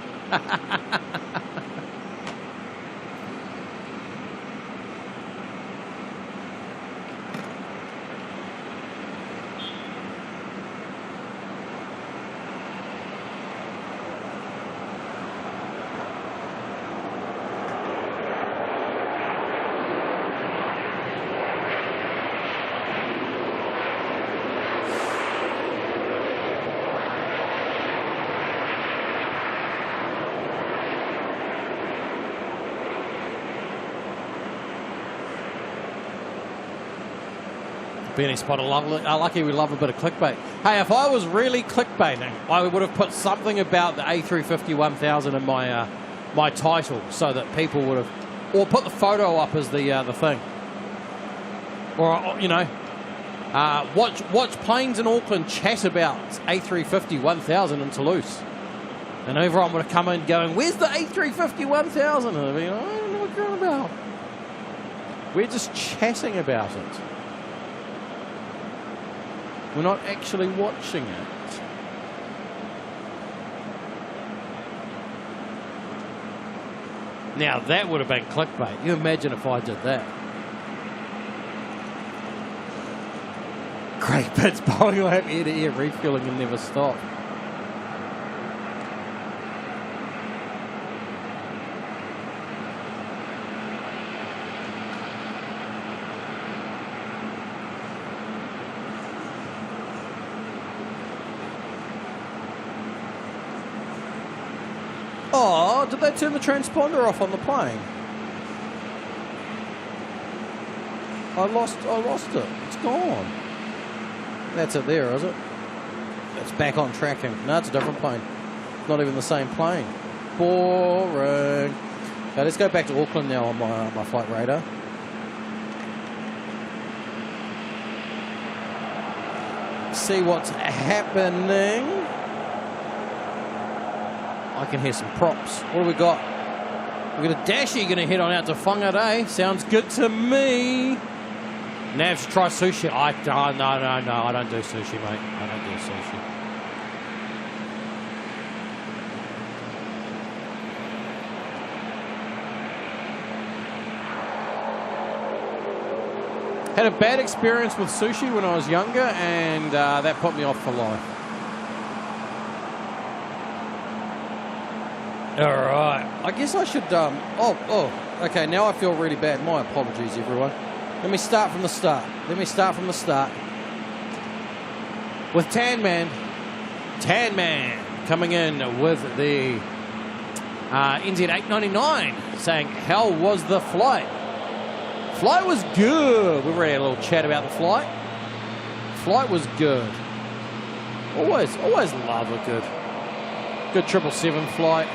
Benny Spotter, lucky we love a bit of clickbait. Hey, if I was really clickbaiting, I would have put something about the A350 1000 in my title so that people would have, or put the photo up as the thing. Or, you know, watch planes in Auckland chat about A350 1000 in Toulouse. And everyone would have come in going, where's the A350 1000? And I'd be like, I don't know what you're on about. We're just chatting about it. We're not actually watching it. Now that would have been clickbait. You imagine if I did that. Great bits. Boeing will have air-to-air refueling and never stop. Oh, did they turn the transponder off on the plane? I lost it. It's gone. That's it there, is it? It's back on tracking. No, it's a different plane. Not even the same plane. Boring. Okay, let's go back to Auckland now on my flight radar. See what's happening. I can hear some props. What do we got? We've got a Dashi going to head on out to Whangarei. Sounds good to me. Nav should try sushi. No, I don't do sushi, mate. I don't do sushi. Had a bad experience with sushi when I was younger, and that put me off for life. All right. I guess I should... okay, now I feel really bad. My apologies, everyone. Let me start from the start. With Tan Man coming in with the NZAA 99, saying, how was the flight? Flight was good. We already had a little chat about the flight. Flight was good. Always love a good 777 flight.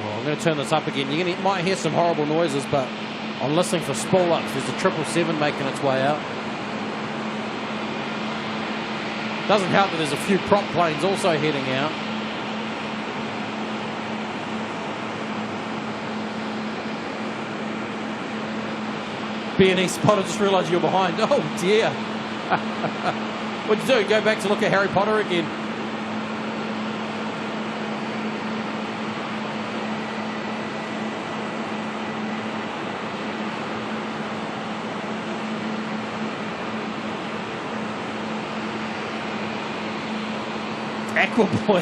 I'm going to turn this up again. You might hear some horrible noises, but I'm listening for spool ups. There's a 777 making its way out. Doesn't help that there's a few prop planes also heading out. B&E spotter, just realised you're behind. Oh dear. What'd you do? Go back to look at Harry Potter again. Aquaboy.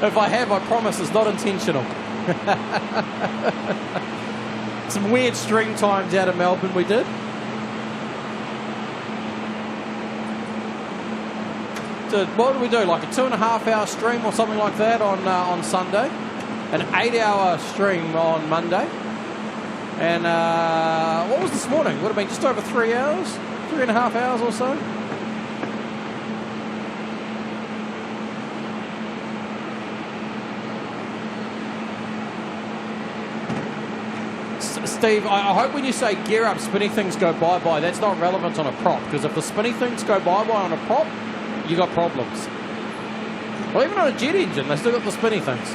If I have, I promise it's not intentional. Some weird stream times out of Melbourne we did. So what did we do? Like a 2.5 hour stream or something like that on Sunday. An 8-hour stream on Monday. And what was this morning? Would have been just over 3 hours? 3.5 hours or so. Steve, I hope when you say gear up, spinny things go bye-bye, that's not relevant on a prop, because if the spinny things go bye-bye on a prop, you got problems. Well, even on a jet engine, they still got the spinny things.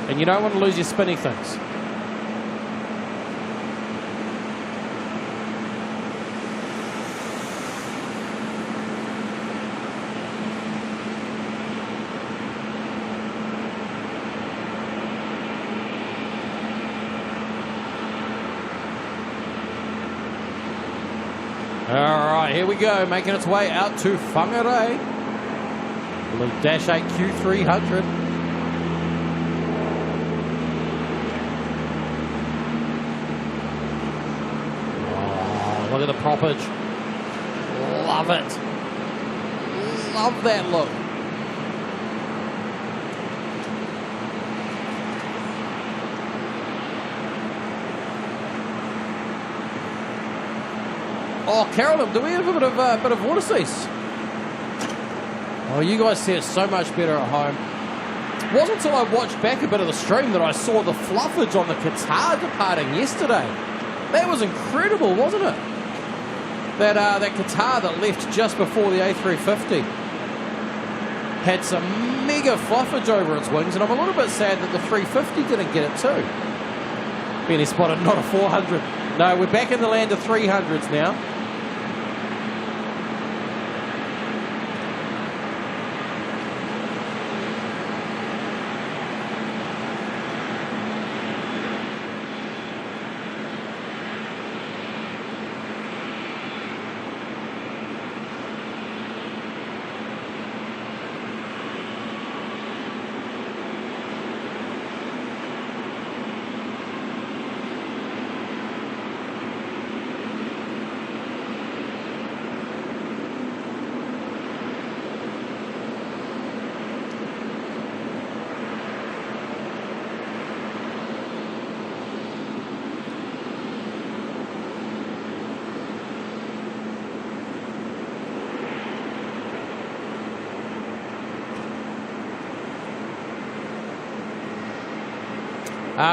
And you don't want to lose your spinny things. Alright, here we go, making its way out to Whangarei. A little Dash 8 Q300. Oh, look at the proppage. Love it. Love that look. Oh, Carolyn, do we have a bit of water cease? Oh, you guys see it so much better at home. It wasn't until I watched back a bit of the stream that I saw the fluffage on the Qatar departing yesterday. That was incredible, wasn't it? That Qatar that left just before the A350 had some mega fluffage over its wings, and I'm a little bit sad that the 350 didn't get it too. Benny spotted, not a 400. No, we're back in the land of 300s now.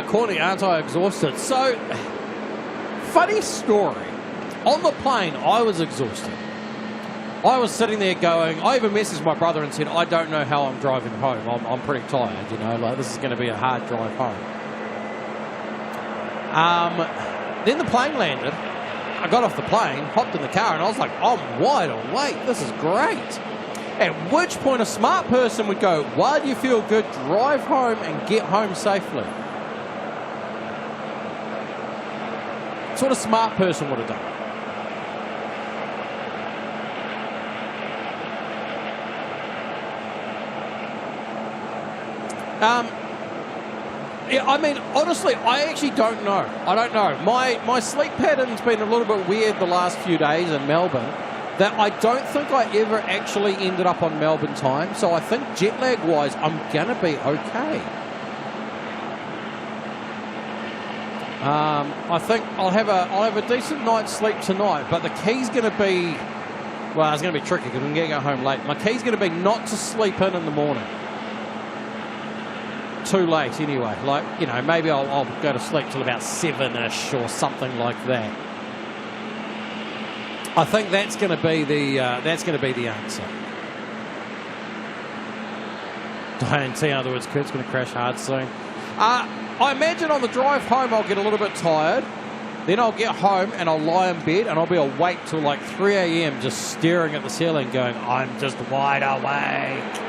Courtney, aren't I exhausted? So, funny story. On the plane, I was exhausted. I was sitting there going, I even messaged my brother and said, I don't know how I'm driving home. I'm pretty tired, you know, like this is going to be a hard drive home. Then the plane landed, I got off the plane, hopped in the car, and I was like, I'm wide awake. This is great. At which point a smart person would go, while you feel good, drive home and get home safely. That's what a smart person would have done. Yeah, I mean, honestly, I actually don't know. I don't know. My sleep pattern's been a little bit weird the last few days in Melbourne, that I don't think I ever actually ended up on Melbourne time. So I think jet lag wise, I'm gonna be okay. I think I'll have a decent night's sleep tonight, but the key's gonna be, well, it's gonna be tricky because I'm gonna go home late. My key's gonna be not to sleep in the morning. Too late anyway. Like, you know, maybe I'll go to sleep till about 7-ish or something like that. I think that's going to be the answer. Don't in other words, Kurt's going to crash hard soon. I imagine on the drive home I'll get a little bit tired. Then I'll get home and I'll lie in bed and I'll be awake till like 3 a.m. just staring at the ceiling going, I'm just wide awake.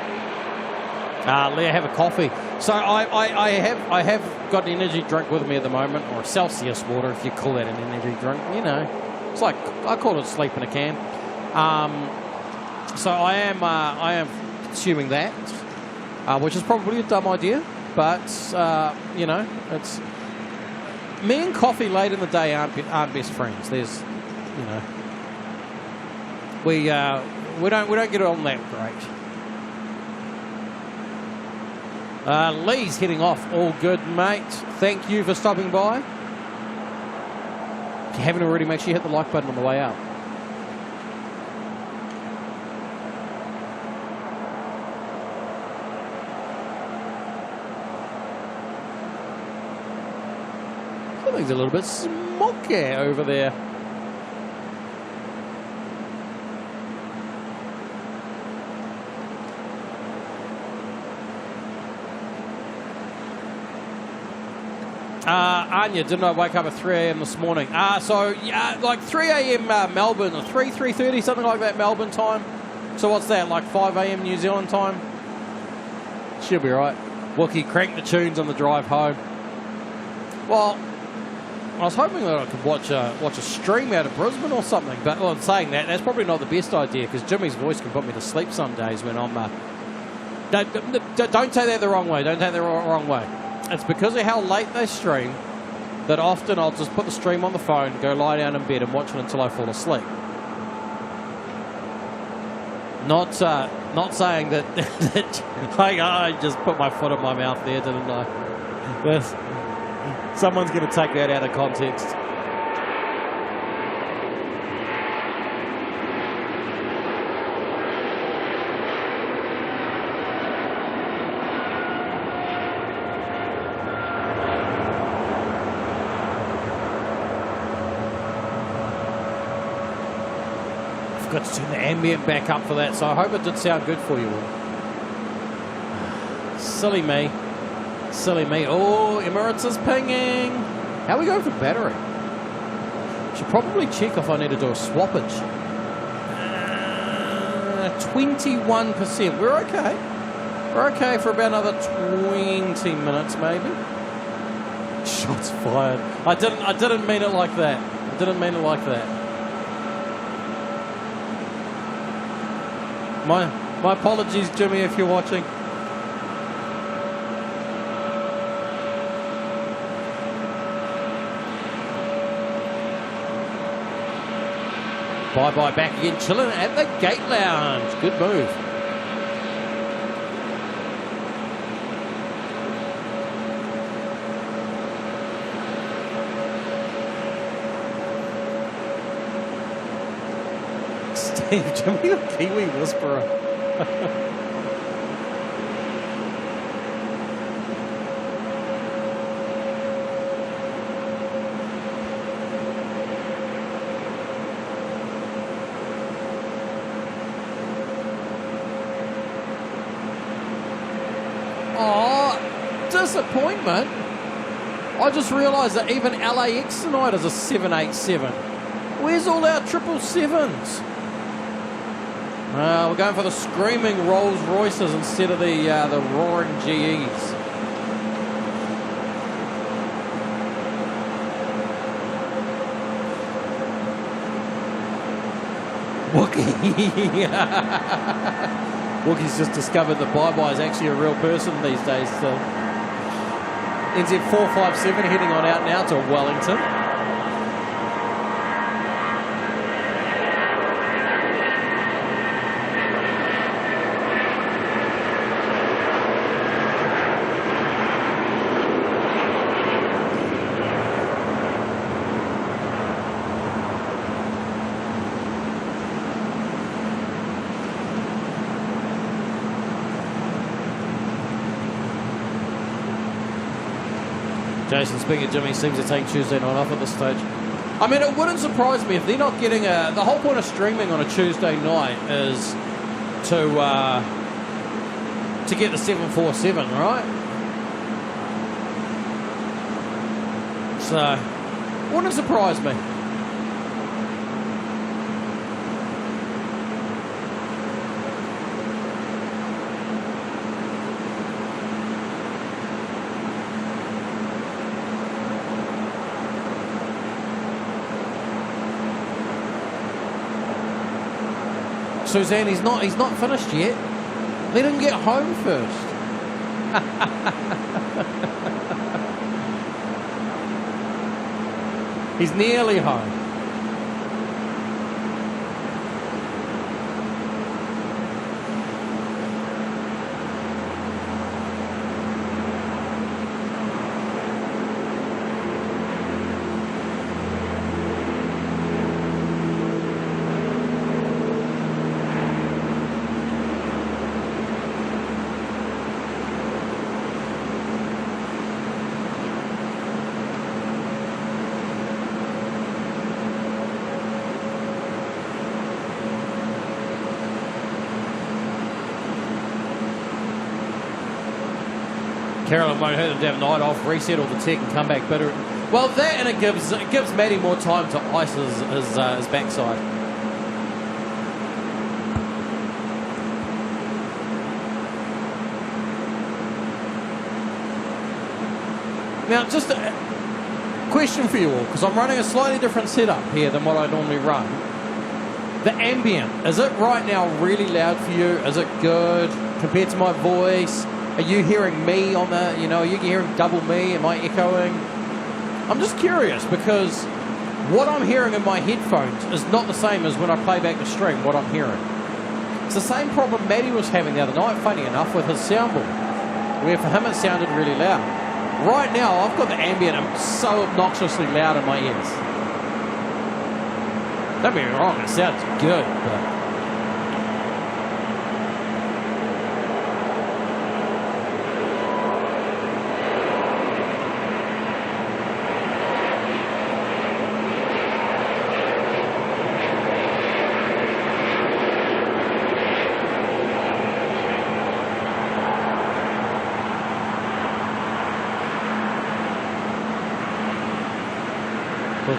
Leah, have a coffee. So I have got an energy drink with me at the moment, or a Celsius water if you call that an energy drink. You know. It's like, I call it sleep in a can. So I am consuming that, which is probably a dumb idea, but you know, it's me and coffee late in the day aren't best friends. There's, you know, we don't get on that great. Lee's heading off. All good, mate. Thank you for stopping by. If you haven't already, make sure you hit the like button on the way out. Something's a little bit smoky over there. Anya, didn't I wake up at 3 a.m. this morning? So, yeah, like 3 a.m. Melbourne, or 3:30, something like that Melbourne time. So what's that, like 5 a.m. New Zealand time? She'll be right. Wookie, crank the tunes on the drive home. Well, I was hoping that I could watch a stream out of Brisbane or something. But well, in saying that, that's probably not the best idea because Jimmy's voice can put me to sleep some days when I'm... Don't take that the wrong way. Don't take that the wrong way. It's because of how late they stream that often I'll just put the stream on the phone, go lie down in bed and watch it until I fall asleep. Not saying that, I just put my foot in my mouth there, didn't I? Someone's going to take that out of context. Got to turn the ambient back up for that, so I hope it did sound good for you all. Silly me. Silly me. Oh, Emirates is pinging. How are we going for battery? Should probably check if I need to do a swappage. 21%. We're okay. We're okay for about another 20 minutes, maybe. Shots fired. I didn't mean it like that. I didn't mean it like that. My apologies, Jimmy, if you're watching. Bye-bye back again, chilling at the gate lounge. Good move. Jimmy the Kiwi Whisperer. Oh, disappointment. I just realised that even LAX tonight is a 787. Where's all our 777s? We're going for the screaming Rolls Royces instead of the roaring GEs. Wookie. Wookie's just discovered that Bye-Bye is actually a real person these days. So NZ457 heading on out now to Wellington. Jason, speaking of Jimmy, seems to take Tuesday night off at this stage. I mean, it wouldn't surprise me if they're not getting the whole point of streaming on a Tuesday night is to get the 747, right? So, wouldn't surprise me. Suzanne, he's not finished yet. Let him get home first. He's nearly home. Carolyn won't hurt him to have a night off, reset all the tech and come back better. Well, that and it gives Matty more time to ice his backside. Now, just a question for you all, because I'm running a slightly different setup here than what I normally run. The ambient, is it right now really loud for you? Is it good compared to my voice? Are you hearing me on the, are you hearing double me? Am I echoing? I'm just curious because what I'm hearing in my headphones is not the same as when I play back the stream, what I'm hearing. It's the same problem Matty was having the other night, funny enough, with his soundboard, where for him it sounded really loud. Right now, I've got the ambient so obnoxiously loud in my ears. Don't get me wrong, it sounds good, but...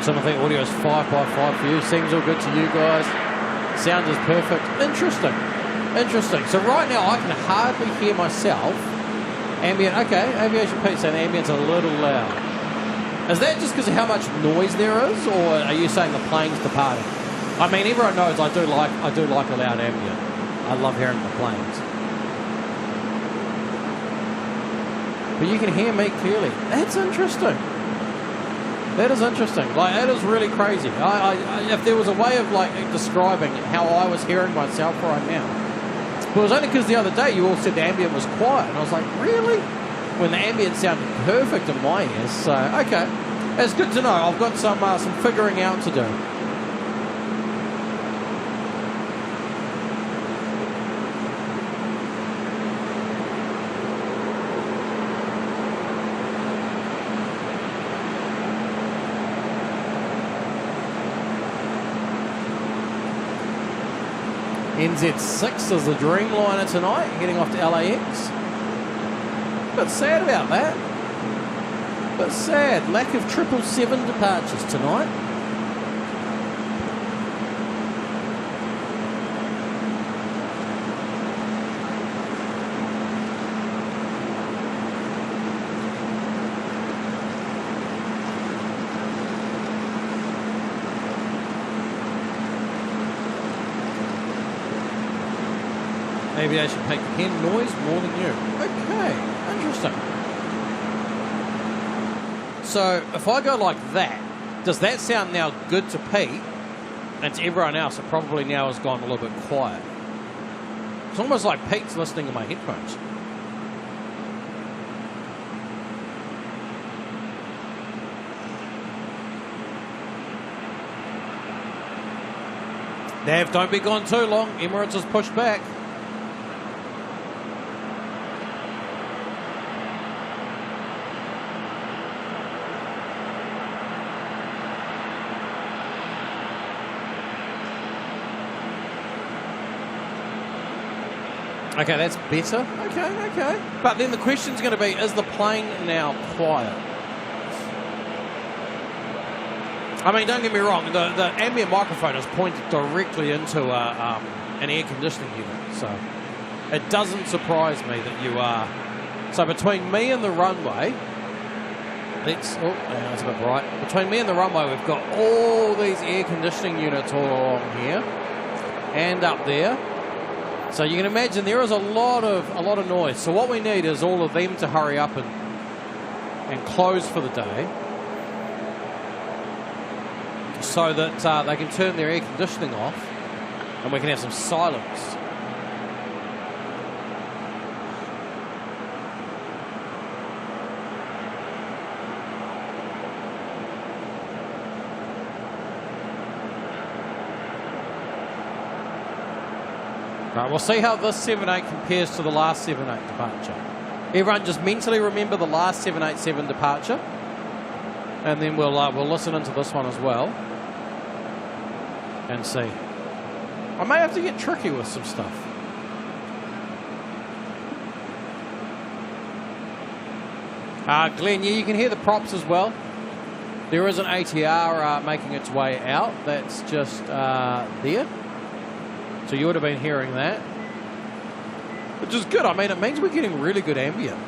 Timothy, audio is 5x5 for you. Seems all good to you guys. Sound is perfect. Interesting. So right now I can hardly hear myself. Ambient, okay. Aviation Pete saying the ambient's a little loud. Is that just because of how much noise there is, or are you saying the plane's departing? I mean, everyone knows I do like a loud ambient. I love hearing the planes. But you can hear me clearly. That's interesting. That is interesting. Like, that is really crazy. If there was a way of describing how I was hearing myself right now, well, it was only because the other day you all said the ambient was quiet, and I was like, really? When the ambient sounded perfect in my ears. So okay, it's good to know. I've got some figuring out to do. NZ6 is the Dreamliner tonight, heading off to LAX. Bit sad about that. Bit sad. Lack of 777 departures tonight. Aviation peak again, noise more than you. Okay, interesting. So if I go like that, does that sound now good to Pete? And to everyone else, it probably now has gone a little bit quiet. It's almost like Pete's listening to my headphones. Nav, don't be gone too long. Emirates has pushed back. Okay, that's better. Okay. But then the question's going to be, is the plane now quiet? I mean, don't get me wrong, the ambient microphone is pointed directly into an air conditioning unit, so it doesn't surprise me that you are. So between me and the runway, that's a bit bright. Between me and the runway, we've got all these air conditioning units all along here and up there. So you can imagine there is a lot of noise. So what we need is all of them to hurry up and close for the day, so that they can turn their air conditioning off and we can have some silence. Right, we'll see how this 787 compares to the last 787 departure. Everyone just mentally remember the last 787 departure, and then we'll listen into this one as well and see. I may have to get tricky with some stuff. Glenn, yeah, you can hear the props as well. There is an ATR making its way out. That's just there. So you would have been hearing that, which is good. I mean, it means we're getting really good ambient.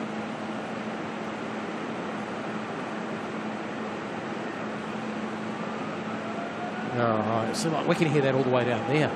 All right, so like we can hear that all the way down there.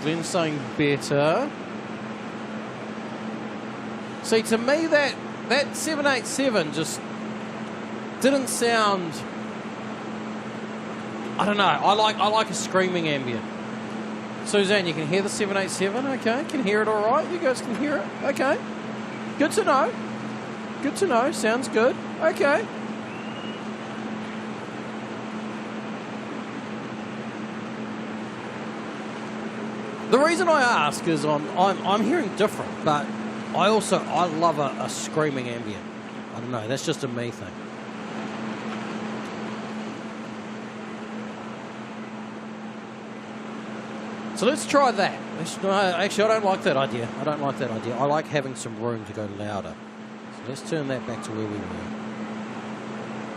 Glenn's saying better. See, to me, that 787 just didn't sound. I don't know. I like a screaming ambient. Suzanne, you can hear the 787. Okay, can hear it all right. You guys can hear it. Okay, good to know. Good to know. Sounds good. Okay. The reason I ask is I'm hearing different, but I love a screaming ambient. I don't know, that's just a me thing. So let's try that. Actually, I don't like that idea. I like having some room to go louder. So let's turn that back to where we were.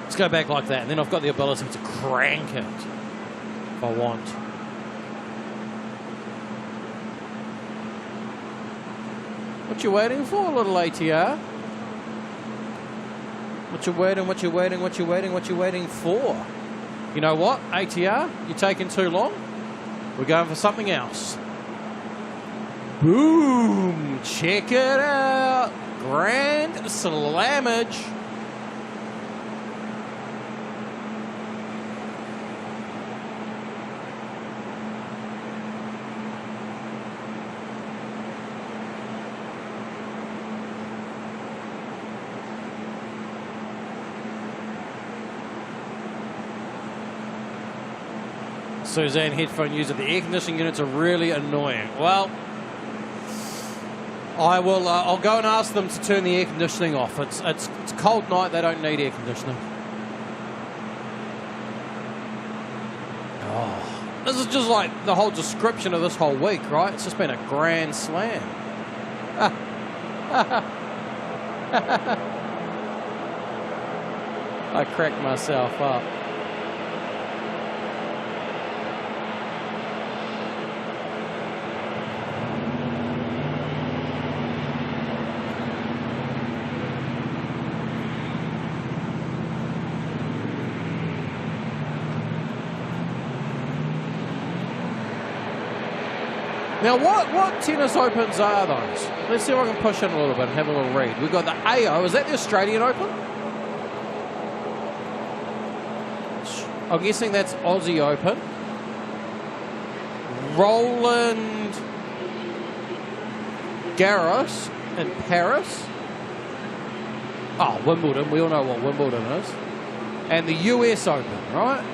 Let's go back like that, and then I've got the ability to crank it if I want. What you waiting for, little ATR? What you waiting for? You know what, ATR? You're taking too long. We're going for something else. Boom! Check it out. Grand slammage. Suzanne, headphone user, the air conditioning units are really annoying. Well, I will. I'll go and ask them to turn the air conditioning off. It's a cold night. They don't need air conditioning. Oh, this is just like the whole description of this whole week, right? It's just been a grand slam. I cracked myself up. Now, what tennis opens are those? Let's see if I can push in a little bit and have a little read. We've got the AO. Is that the Australian Open? I'm guessing that's Aussie Open. Roland Garros in Paris. Oh, Wimbledon. We all know what Wimbledon is. And the US Open, right?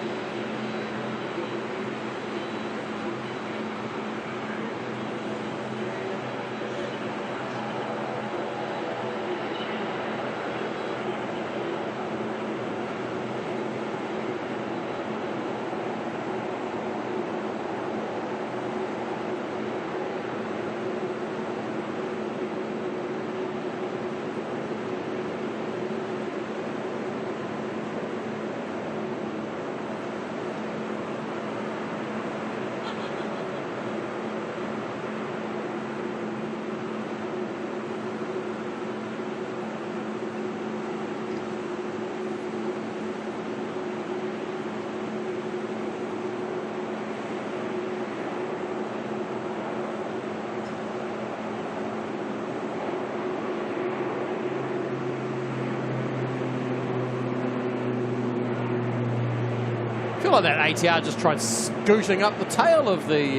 I feel like that ATR just tried scooting up the tail of the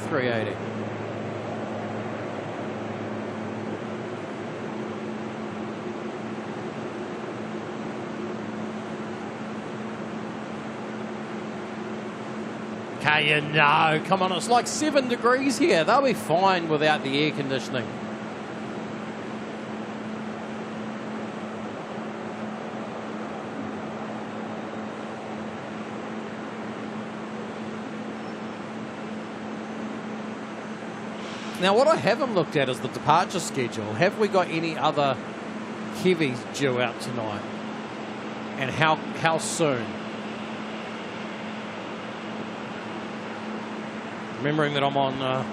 380. Okay, you know, come on, it's like 7 degrees here. They'll be fine without the air conditioning. Now, what I haven't looked at is the departure schedule. Have we got any other heavies due out tonight? And how soon? Remembering that I'm on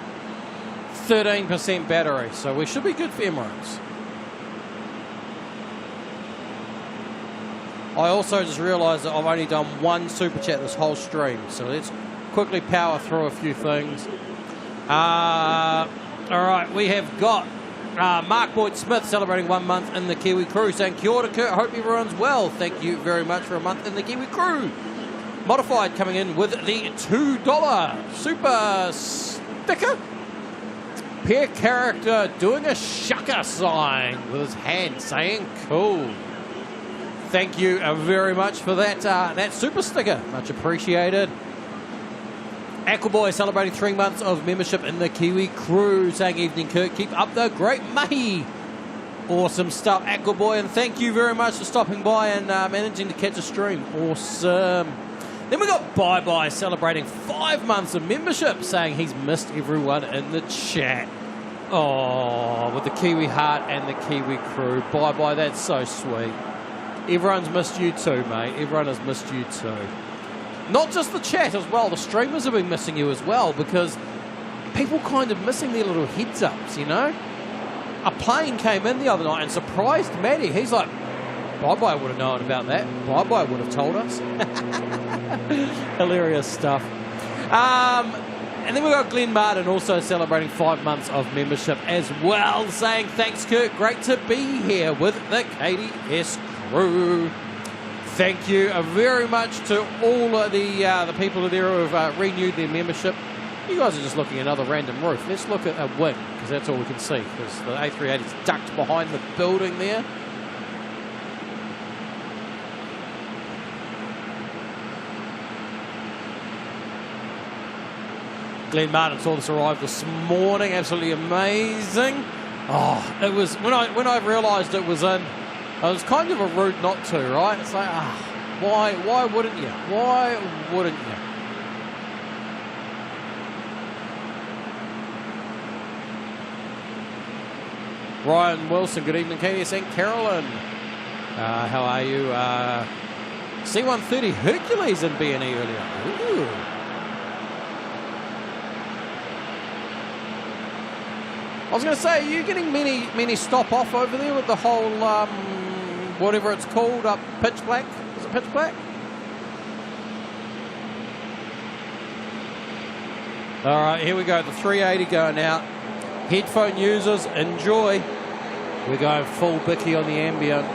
13% battery, so we should be good for Emirates. I also just realised that I've only done one super chat this whole stream, so let's quickly power through a few things. All right, we have got Mark Boyd Smith celebrating 1 month in the Kiwi crew, saying, "Kia ora, Kurt, hope everyone's well. Thank you very much for a month in the Kiwi crew." Modified coming in with the $2 super sticker. Peer character doing a shaka sign with his hand saying, "Cool." Thank you very much for that super sticker. Much appreciated. Aquaboy celebrating 3 months of membership in the Kiwi crew, saying, "Evening, Kurt. Keep up the great mahi." Awesome stuff, Aquaboy, and thank you very much for stopping by and managing to catch a stream. Awesome. Then we got Bye Bye celebrating 5 months of membership, saying he's missed everyone in the chat. Oh, with the Kiwi heart and the Kiwi crew. Bye Bye, that's so sweet. Everyone's missed you too, mate. Everyone has missed you too. Not just the chat as well, the streamers have been missing you as well, because people kind of missing their little heads ups, you know? A plane came in the other night and surprised Maddie. He's like, Bye Bye would have known about that. Bye Bye would have told us. Hilarious stuff. And then we've got Glenn Martin also celebrating 5 months of membership as well, saying, "Thanks, Kurt. Great to be here with the KDS crew." Thank you very much to all of the people there who have renewed their membership. You guys are just looking at another random roof. Let's look at a wing, because that's all we can see, because the A380 is ducked behind the building there. Glenn Martin saw this arrive this morning. Absolutely amazing. Oh, it was when I realised it was in. It was kind of a rude not to, right? It's like, why wouldn't you? Why wouldn't you? Ryan Wilson, good evening, Katie St. Carolyn. How are you? C-130 Hercules in B&E earlier. Ooh. I was going to say, are you getting many stop off over there with the whole, whatever it's called, pitch black? Is it pitch black? All right, here we go. The 380 going out. Headphone users, enjoy. We're going full Bicky on the ambient.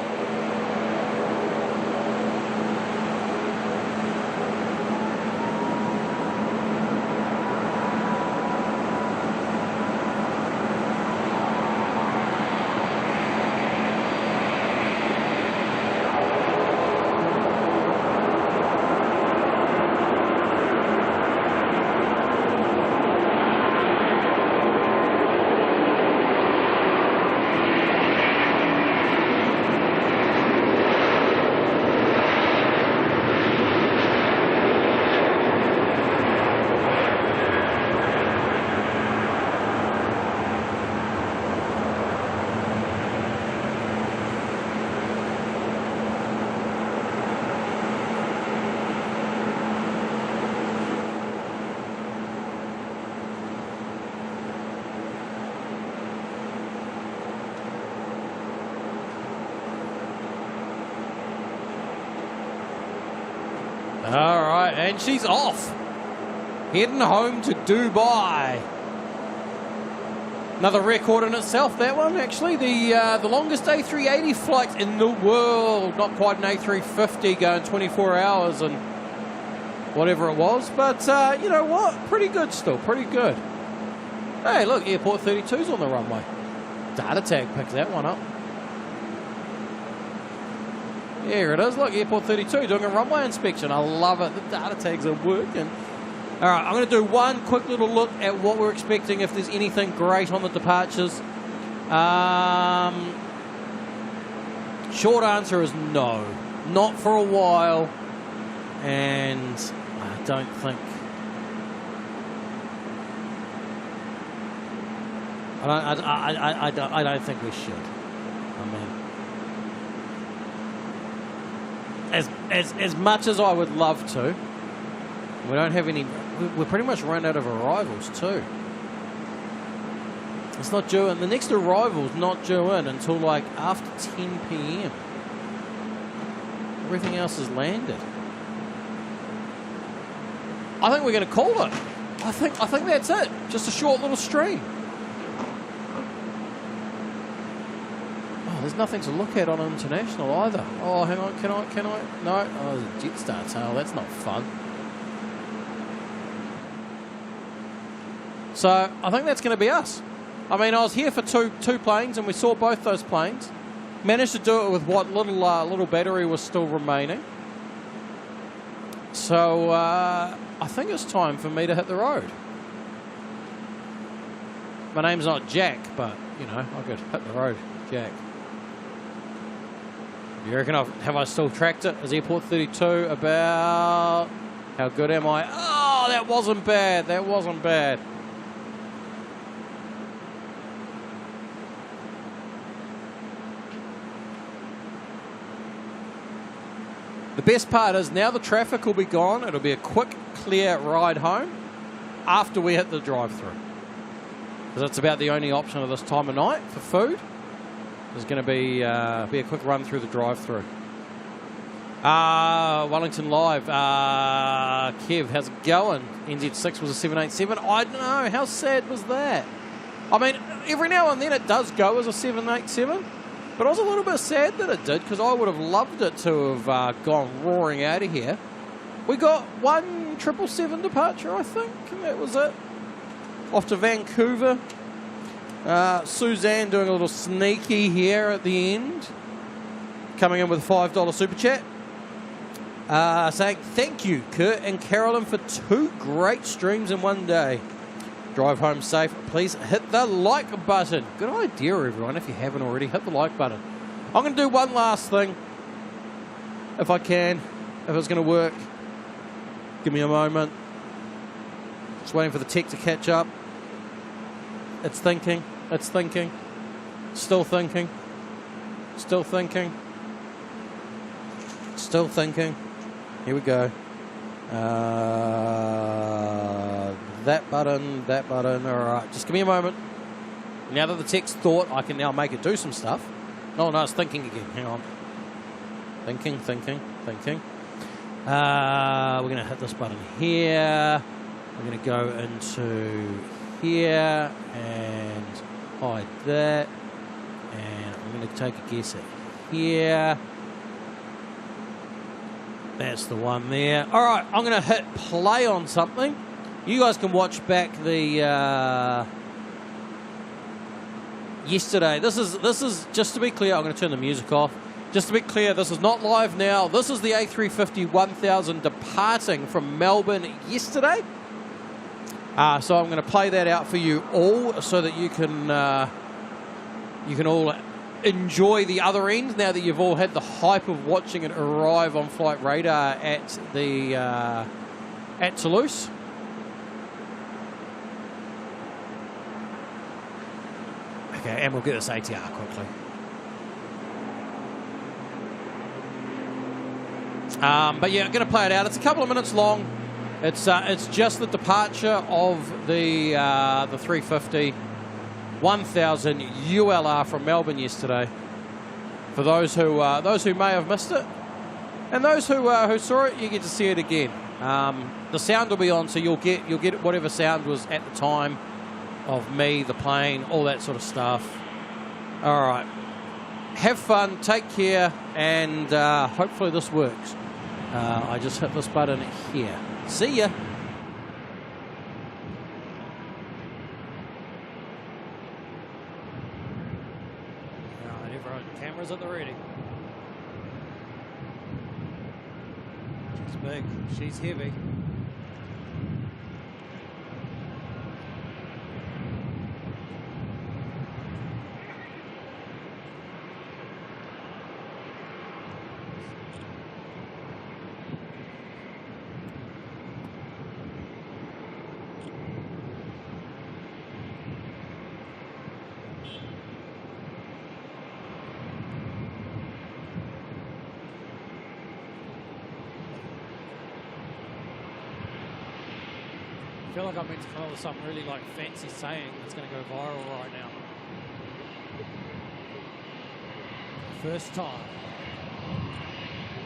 All right, and she's off. Heading home to Dubai. Another record in itself, that one, actually. The longest A380 flight in the world. Not quite an A350 going 24 hours and whatever it was. But, you know what? Pretty good still, pretty good. Hey, look, Airport 32's on the runway. Data tag picks that one up. Here it is. Look, Airport 32 doing a runway inspection. I love it. The data tags are working. All right, I'm going to do one quick little look at what we're expecting, if there's anything great on the departures. Short answer is no. Not for a while. And I don't think... I don't think we should. I mean... As much as I would love to, we don't have any. We're pretty much run out of arrivals too. It's not due in. The next arrival's not due in until like after 10 p.m. Everything else is landed. I think we're going to call it. I think that's it. Just a short little stream. There's nothing to look at on international either. Oh, hang on, can I? No. Oh, there's a Jetstar tail. That's not fun. So, I think that's going to be us. I mean, I was here for two planes, and we saw both those planes. Managed to do it with what little battery was still remaining. So, I think it's time for me to hit the road. My name's not Jack, but, you know, I could hit the road, Jack. You reckon have I still tracked it? Is Airport 32 about... How good am I? Oh, that wasn't bad. That wasn't bad. The best part is now the traffic will be gone. It'll be a quick, clear ride home after we hit the drive-through. Because that's about the only option at this time of night for food. There's going to be a quick run through the drive-through. Wellington Live. Kev, how's it going? NZ6 was a 787. I don't know. How sad was that? I mean, every now and then it does go as a 787. But I was a little bit sad that it did, because I would have loved it to have gone roaring out of here. We got one 777 departure, I think, and that was it. Off to Vancouver. Suzanne doing a little sneaky here at the end. Coming in with a $5 super chat. Saying thank you, Kurt and Carolyn, for 2 great streams in one day. Drive home safe. Please hit the like button. Good idea, everyone. If you haven't already, hit the like button. I'm going to do one last thing, if I can, if it's going to work. Give me a moment. Just waiting for the tech to catch up. It's thinking. It's thinking. Still thinking. Still thinking. Still thinking. Here we go. That button. All right. Just give me a moment. Now that the tech's thought, I can now make it do some stuff. Oh, no, it's thinking again. Hang on. Thinking. We're going to hit this button here. We're going to go into here and hide that. And I'm going to take a guess at here. That's the one there. All right, I'm going to hit play on something. You guys can watch back the yesterday. This is just to be clear. I'm going to turn the music off. Just to be clear, this is not live now. This is the A350 1000 departing from Melbourne yesterday. So I'm going to play that out for you all, so that you can all enjoy the other end now that you've all had the hype of watching it arrive on Flight Radar at the at Toulouse. Okay, and we'll get this ATR quickly. But yeah, I'm going to play it out. It's a couple of minutes long. It's just the departure of the 350 1000 ULR from Melbourne yesterday. For those who may have missed it, and those who saw it, you get to see it again. The sound will be on, so you'll get whatever sound was at the time of me, the plane, all that sort of stuff. All right, have fun, take care, and hopefully this works. I just hit this button here. See ya. All right, everyone, cameras at the ready. She's big, she's heavy. I feel like I'm meant to come up with some really fancy saying that's going to go viral right now. First time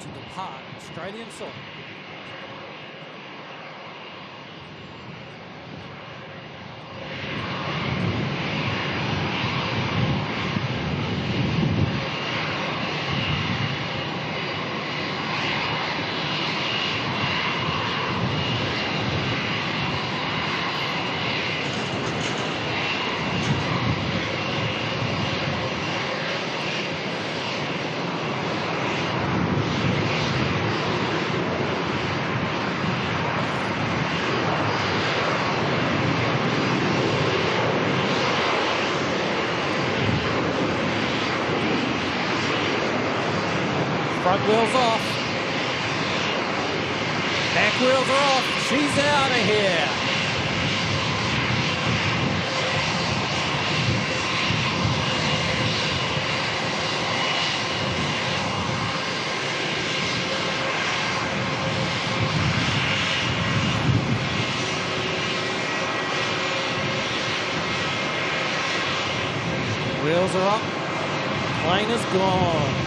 to depart Australian soil. Front wheels off. Back wheels are off. She's out of here. Wheels are up. Plane is gone.